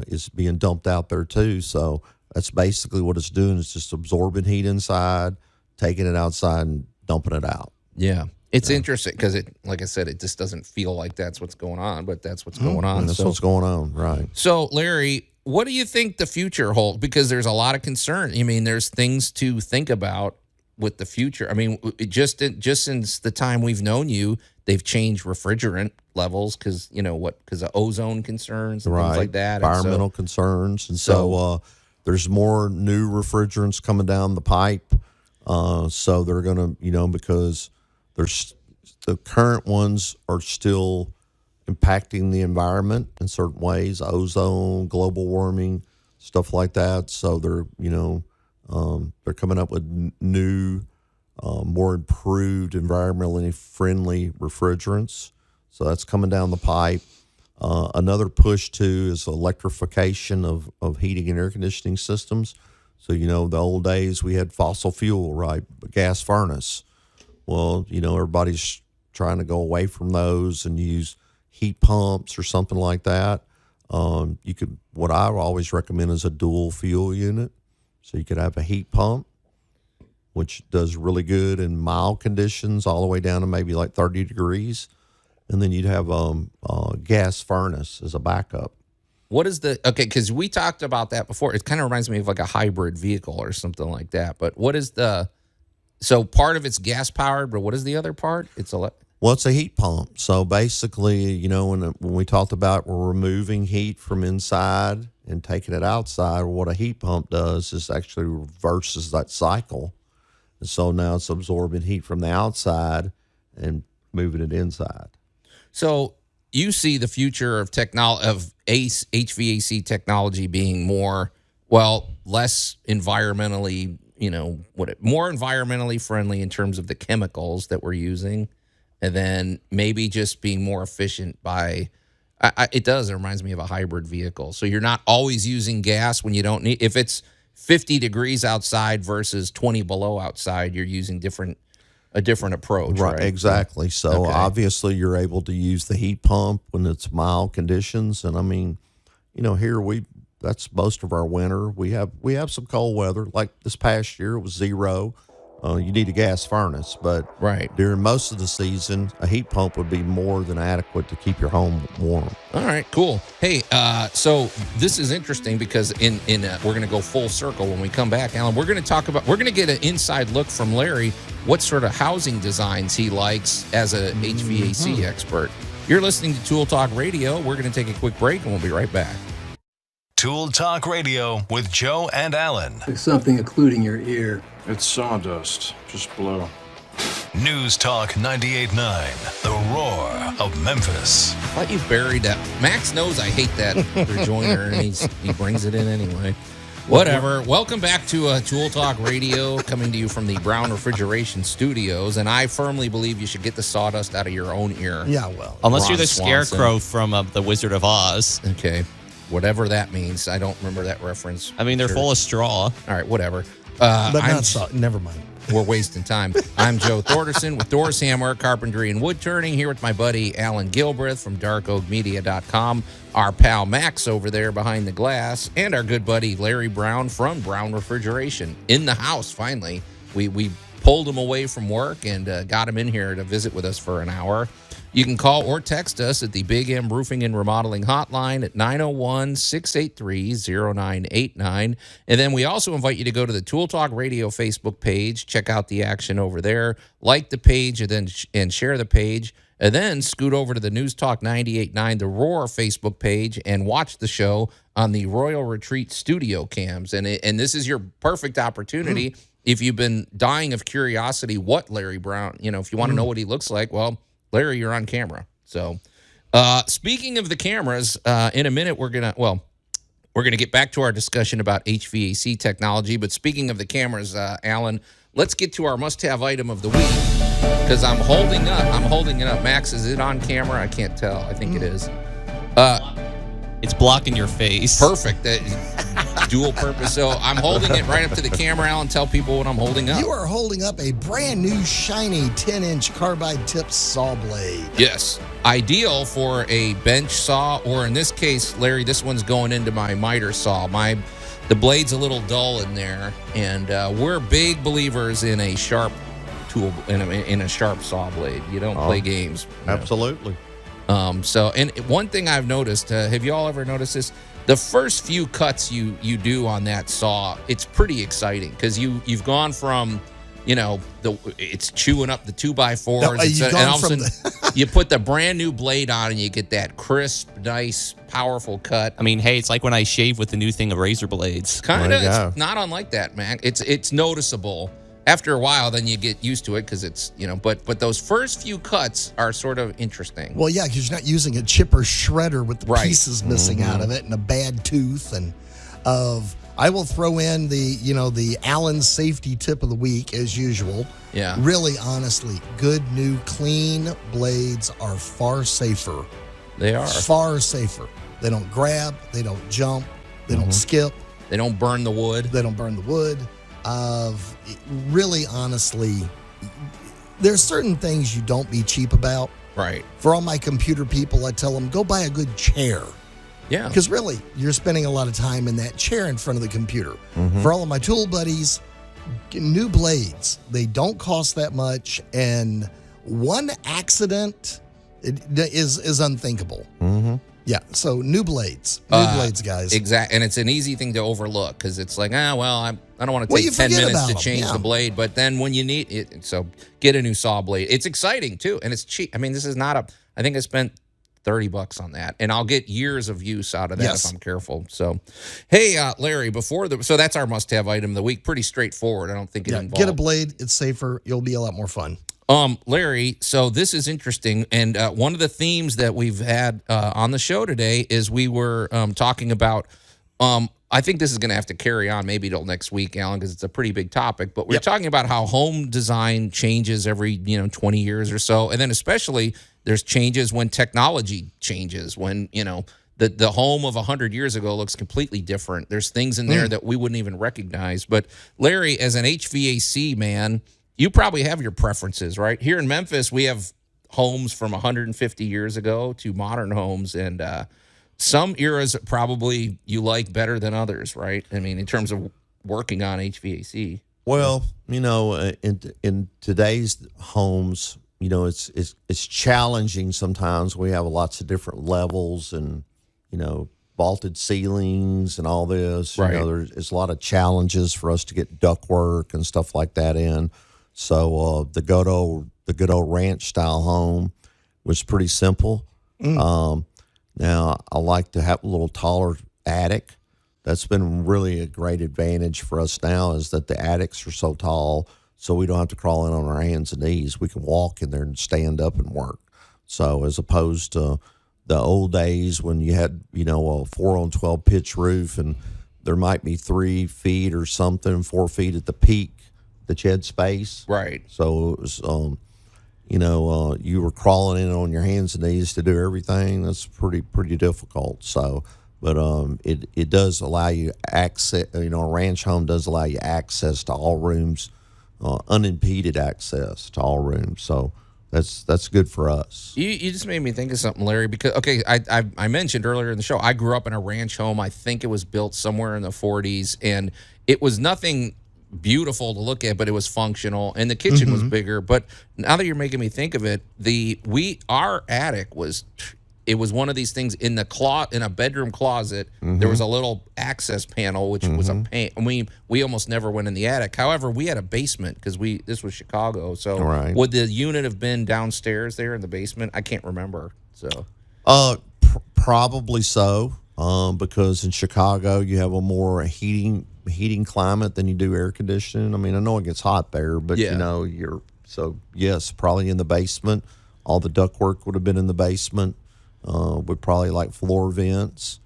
I: is being dumped out there too. So that's basically what it's doing. It's just absorbing heat inside, taking it outside, and dumping it out.
B: Yeah. It's interesting because like I said, it just doesn't feel like that's what's going on, but that's what's going on.
I: And that's what's going on, right.
B: So, Larry, what do you think the future holds? Because there's a lot of concern. I mean, there's things to think about with the future. I mean, just since the time we've known you, they've changed refrigerant levels because of ozone concerns and things like that.
I: Environmental concerns. And so there's more new refrigerants coming down the pipe. So they're going to, because the current ones are still impacting the environment in certain ways, ozone, global warming, stuff like that. So they're coming up with new, more improved, environmentally friendly refrigerants. So that's coming down the pipe. Another push too is electrification of heating and air conditioning systems. So, the old days we had fossil fuel, right? Gas furnace. Well, everybody's trying to go away from those and use heat pumps or something like that. What I always recommend is a dual fuel unit. So you could have a heat pump, which does really good in mild conditions all the way down to maybe like 30 degrees. And then you'd have a gas furnace as a backup.
B: What is because we talked about that before. It kind of reminds me of like a hybrid vehicle or something like that. But what is so part of it's gas powered, but what is the other part?
I: Well, it's a heat pump. So basically, when we talked about we're removing heat from inside and taking it outside, what a heat pump does is actually reverses that cycle. And so now it's absorbing heat from the outside and moving it inside. So
B: you see the future of HVAC technology being less environmentally, more environmentally friendly in terms of the chemicals that we're using, and then maybe just being more efficient by. It reminds me of a hybrid vehicle. So you're not always using gas when you don't need. If it's 50 degrees outside versus 20 below outside, you're using a different approach, right?
I: Exactly. So obviously you're able to use the heat pump when it's mild conditions. And I mean, here that's most of our winter. We have some cold weather. Like this past year, it was 0. You need a gas furnace, but during most of the season, a heat pump would be more than adequate to keep your home warm.
B: All right, cool. Hey, so this is interesting because we're going to go full circle when we come back, Alan. We're going to get an inside look from Larry, what sort of housing designs he likes as a HVAC expert. You're listening to Tool Talk Radio. We're going to take a quick break, and we'll be right back.
A: Tool Talk Radio with Joe and Allan.
K: Like something occluding your ear.
G: It's sawdust. Just blow.
A: News Talk 98.9, the roar of Memphis.
B: I thought you buried that. Max knows I hate that rejoinder, and he brings it in anyway. Whatever. Welcome back to Tool Talk Radio, coming to you from the Brown Refrigeration Studios, and I firmly believe you should get the sawdust out of your own ear.
C: Yeah, well.
D: Unless you're the Scarecrow from The Wizard of Oz.
B: Okay. Whatever that means. I don't remember that reference.
D: I mean, they're full of straw.
B: All right, whatever.
C: Never mind.
B: We're wasting time. I'm Joe Thorderson with Doors Hammer, Carpentry, and Wood Turning, here with my buddy Allan Gilbreth from darkoakmedia.com, our pal Max over there behind the glass, and our good buddy Larry Brown from Brown Refrigeration. In the house, finally. We pulled him away from work and got him in here to visit with us for an hour. You can call or text us at the Big M Roofing and Remodeling Hotline at 901-683-0989. And then we also invite you to go to the Tool Talk Radio Facebook page, check out the action over there, like the page, and share the page. And then scoot over to the News Talk 98.9, the Roar Facebook page, and watch the show on the Royal Retreat studio cams. And this is your perfect opportunity if you've been dying of curiosity what Larry Brown, if you want to know what he looks like, well, Larry, you're on camera. So speaking of the cameras, in a minute, we're going to get back to our discussion about HVAC technology. But speaking of the cameras, Allan, let's get to our must-have item of the week because I'm holding it up. Max, is it on camera? I can't tell. I think it is.
D: It's blocking your face.
B: Perfect. Dual purpose. So I'm holding it right up to the camera, Allan. Tell people what I'm holding up.
C: You are holding up a brand new, shiny 10-inch carbide tip saw blade.
B: Yes. Ideal for a bench saw, or in this case, Larry, this one's going into my miter saw. The blade's a little dull in there, and we're big believers in a sharp tool, in a sharp saw blade. You don't play games.
I: Absolutely.
B: And one thing I've noticed, have you all ever noticed this? The first few cuts you do on that saw, it's pretty exciting because you've gone from, it's chewing up the 2x4s, and all of a sudden you put the brand new blade on and you get that crisp, nice, powerful cut.
D: I mean, hey, it's like when I shave with the new thing of razor blades.
B: Kind of, it's not unlike that, man. It's noticeable. After a while, then you get used to it because it's, but those first few cuts are sort of interesting.
C: Well, yeah, because you're not using a chipper shredder with the pieces missing out of it and a bad tooth. And I will throw in the Allan safety tip of the week as usual.
B: Yeah.
C: Really, honestly, good new clean blades are far safer
B: They are.
C: Far safer. They don't grab. They don't jump. They don't skip.
B: They don't burn the wood.
C: They don't burn the wood. Really, honestly, there's certain things you don't be cheap about.
B: Right.
C: For all my computer people, I tell them, go buy a good chair.
B: Yeah.
C: Because really, you're spending a lot of time in that chair in front of the computer. For all of my tool buddies, new blades. They don't cost that much. And one accident is unthinkable. Yeah, so new blades. New blades, guys.
B: Exactly. And it's an easy thing to overlook because it's like, I don't want to take 10 minutes to change the blade. But then when you need it, so get a new saw blade. It's exciting, too, and it's cheap. I mean, this is not I think I spent $30 on that, and I'll get years of use out of that if I'm careful. So, hey, Larry, so that's our must-have item of the week. Pretty straightforward. I don't think it involves.
C: Get a blade. It's safer. You'll be a lot more fun.
B: Larry, so this is interesting, and one of the themes that we've had on the show today is we were talking about, I think this is going to have to carry on maybe till next week, Allan, because it's a pretty big topic, but we're talking about how home design changes every 20 years or so, and then especially there's changes when technology changes, when, the home of 100 years ago looks completely different. There's things in there that we wouldn't even recognize. But, Larry, as an HVAC man, you probably have your preferences, right? Here in Memphis, we have homes from 150 years ago to modern homes, and some eras probably you like better than others, right? I mean, in terms of working on HVAC.
I: Well, in today's homes, it's challenging sometimes. We have lots of different levels and, vaulted ceilings and all this.
B: Right.
I: There's a lot of challenges for us to get ductwork and stuff like that in. So the good old ranch style home was pretty simple. Now I like to have a little taller attic. That's been really a great advantage for us now, is that the attics are so tall, so we don't have to crawl in on our hands and knees. We can walk in there and stand up and work. So as opposed to the old days when you had, a 4-on-12 pitch roof and there might be 3 feet or something, 4 feet at the peak that you had space.
B: Right.
I: So it was, you were crawling in on your hands and knees to do everything. That's pretty difficult. So, but it does allow you access. A ranch home does allow you access to all rooms, unimpeded access to all rooms. So that's good for us.
B: You just made me think of something, Larry, because I mentioned earlier in the show I grew up in a ranch home. I think it was built somewhere in the 40s, and it was nothing beautiful to look at, but it was functional, and the kitchen was bigger. But now that you're making me think of it, our attic was one of these things in a bedroom closet. There was a little access panel, which was a pain. We almost never went in the attic. However, we had a basement because this was Chicago. So would the unit have been downstairs there in the basement? I can't remember. So
I: probably so, because in Chicago you have a more heating climate than you do air conditioning. I mean, I know it gets hot there, but yes, probably in the basement. All the ductwork would have been in the basement. Would probably like floor vents,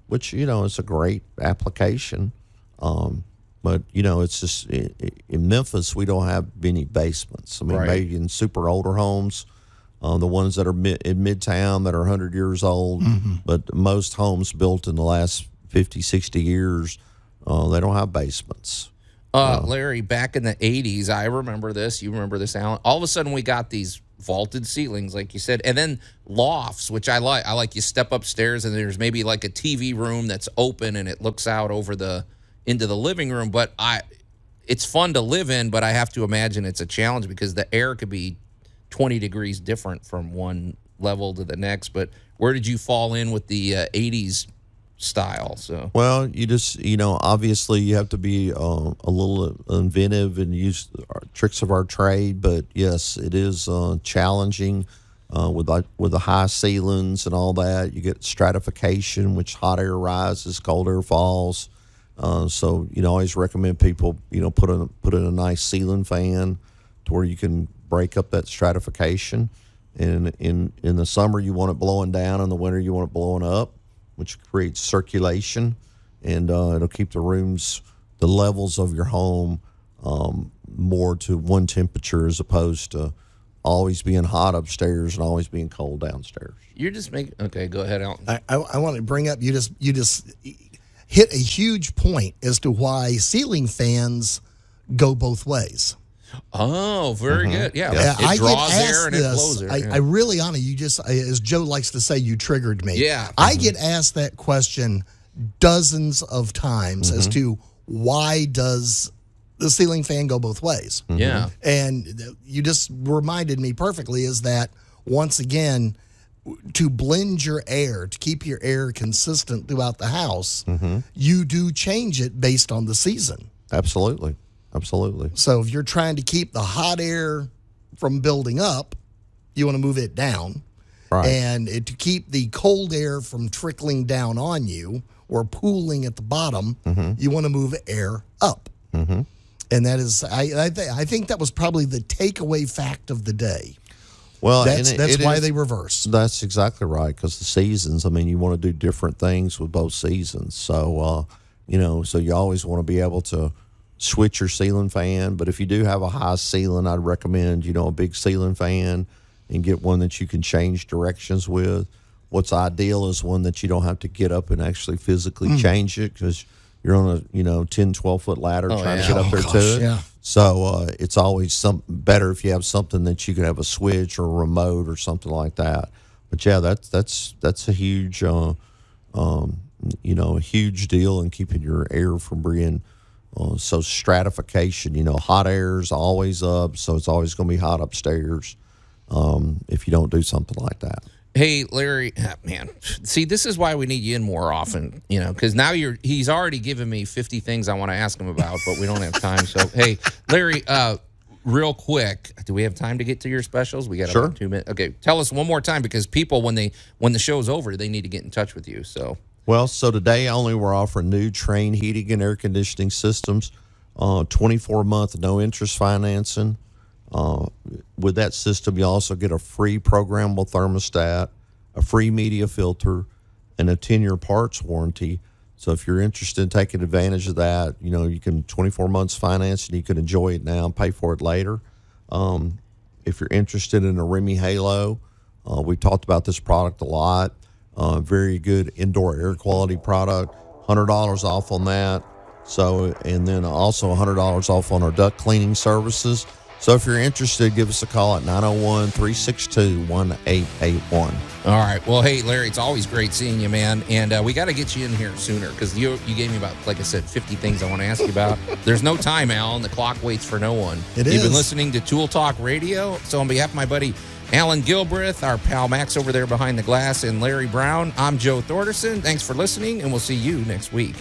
I: which it's a great application. But it's just in Memphis we don't have many basements. I mean, maybe in super older homes, the ones that are in Midtown that are 100 years old, but most homes built in the last 50, 60 years, they don't have basements.
B: Larry, back in the 80s, I remember this. You remember this, Allan? All of a sudden, we got these vaulted ceilings, like you said, and then lofts, which I like. I like you step upstairs, and there's maybe like a TV room that's open, and it looks out over into the living room. But it's fun to live in, but I have to imagine it's a challenge because the air could be 20 degrees different from one level to the next. But where did you fall in with the 80s style? So
I: well, you just obviously you have to be a little inventive and use tricks of our trade, but yes, it is challenging with the high ceilings and all that. You get stratification, which hot air rises, cold air falls. So always recommend people put in a nice ceiling fan to where you can break up that stratification. And in the summer you want it blowing down, in the winter you want it blowing up, which creates circulation, and it'll keep the levels of your home more to one temperature as opposed to always being hot upstairs and always being cold downstairs.
B: You're just making okay. Go ahead, Allan.
C: I want to bring up you just hit a huge point as to why ceiling fans go both ways.
B: Oh, very good. Yeah,
C: I
B: it draws
C: get
B: air and
C: this,
B: it blows air.
C: I really, Anna, you just, as Joe likes to say, you triggered me.
B: Yeah.
C: I get asked that question dozens of times as to why does the ceiling fan go both ways?
B: Yeah.
C: And you just reminded me perfectly is that, once again, to blend your air, to keep your air consistent throughout the house, you do change it based on the season.
I: Absolutely.
C: So if you're trying to keep the hot air from building up, you want to move it down.
I: Right.
C: And to keep the cold air from trickling down on you or pooling at the bottom, you want to move air up. And that is, I think that was probably the takeaway fact of the day.
I: Well,
C: that's why they reverse.
I: That's exactly right, because the seasons, I mean, you want to do different things with both seasons. So, so you always want to be able to switch your ceiling fan. But if you do have a high ceiling, I'd recommend, a big ceiling fan and get one that you can change directions with. What's ideal is one that you don't have to get up and actually physically change it, because you're on a 10, 12-foot ladder trying to get up there to it.
C: Yeah.
I: So it's always better if you have something that you can have a switch or a remote or something like that. But yeah, that's a huge a huge deal in keeping your air from being so stratification. Hot air is always up, so it's always going to be hot upstairs if you don't do something like that.
B: Hey, Larry, man, see, this is why we need you in more often, because now he's already given me 50 things I want to ask him about, but we don't have time. So, hey, Larry, real quick, do we have time to get to your specials? We got about 2 minutes. Okay, tell us one more time, because people, when the show's over, they need to get in touch with you. So,
I: well, today only we're offering new Trane heating and air conditioning systems, 24-month no-interest financing. With that system, you also get a free programmable thermostat, a free media filter, and a 10-year parts warranty. So if you're interested in taking advantage of that, you can 24 months finance, and you can enjoy it now and pay for it later. If you're interested in a Remy Halo, we've talked about this product a lot. Very good indoor air quality product, $100 off on that. So, and then also $100 off on our duct cleaning services. So if you're interested, give us a call at 901-362-1881.
B: All right. Well, hey, Larry, it's always great seeing you, man. And we got to get you in here sooner, because you gave me about, like I said, 50 things I want to ask you about. There's no time, Allan. The clock waits for no one. You've been listening to Tool Talk Radio. So on behalf of my buddy Allan Gilbreth, our pal Max over there behind the glass, and Larry Brown, I'm Joe Thorderson. Thanks for listening, and we'll see you next week.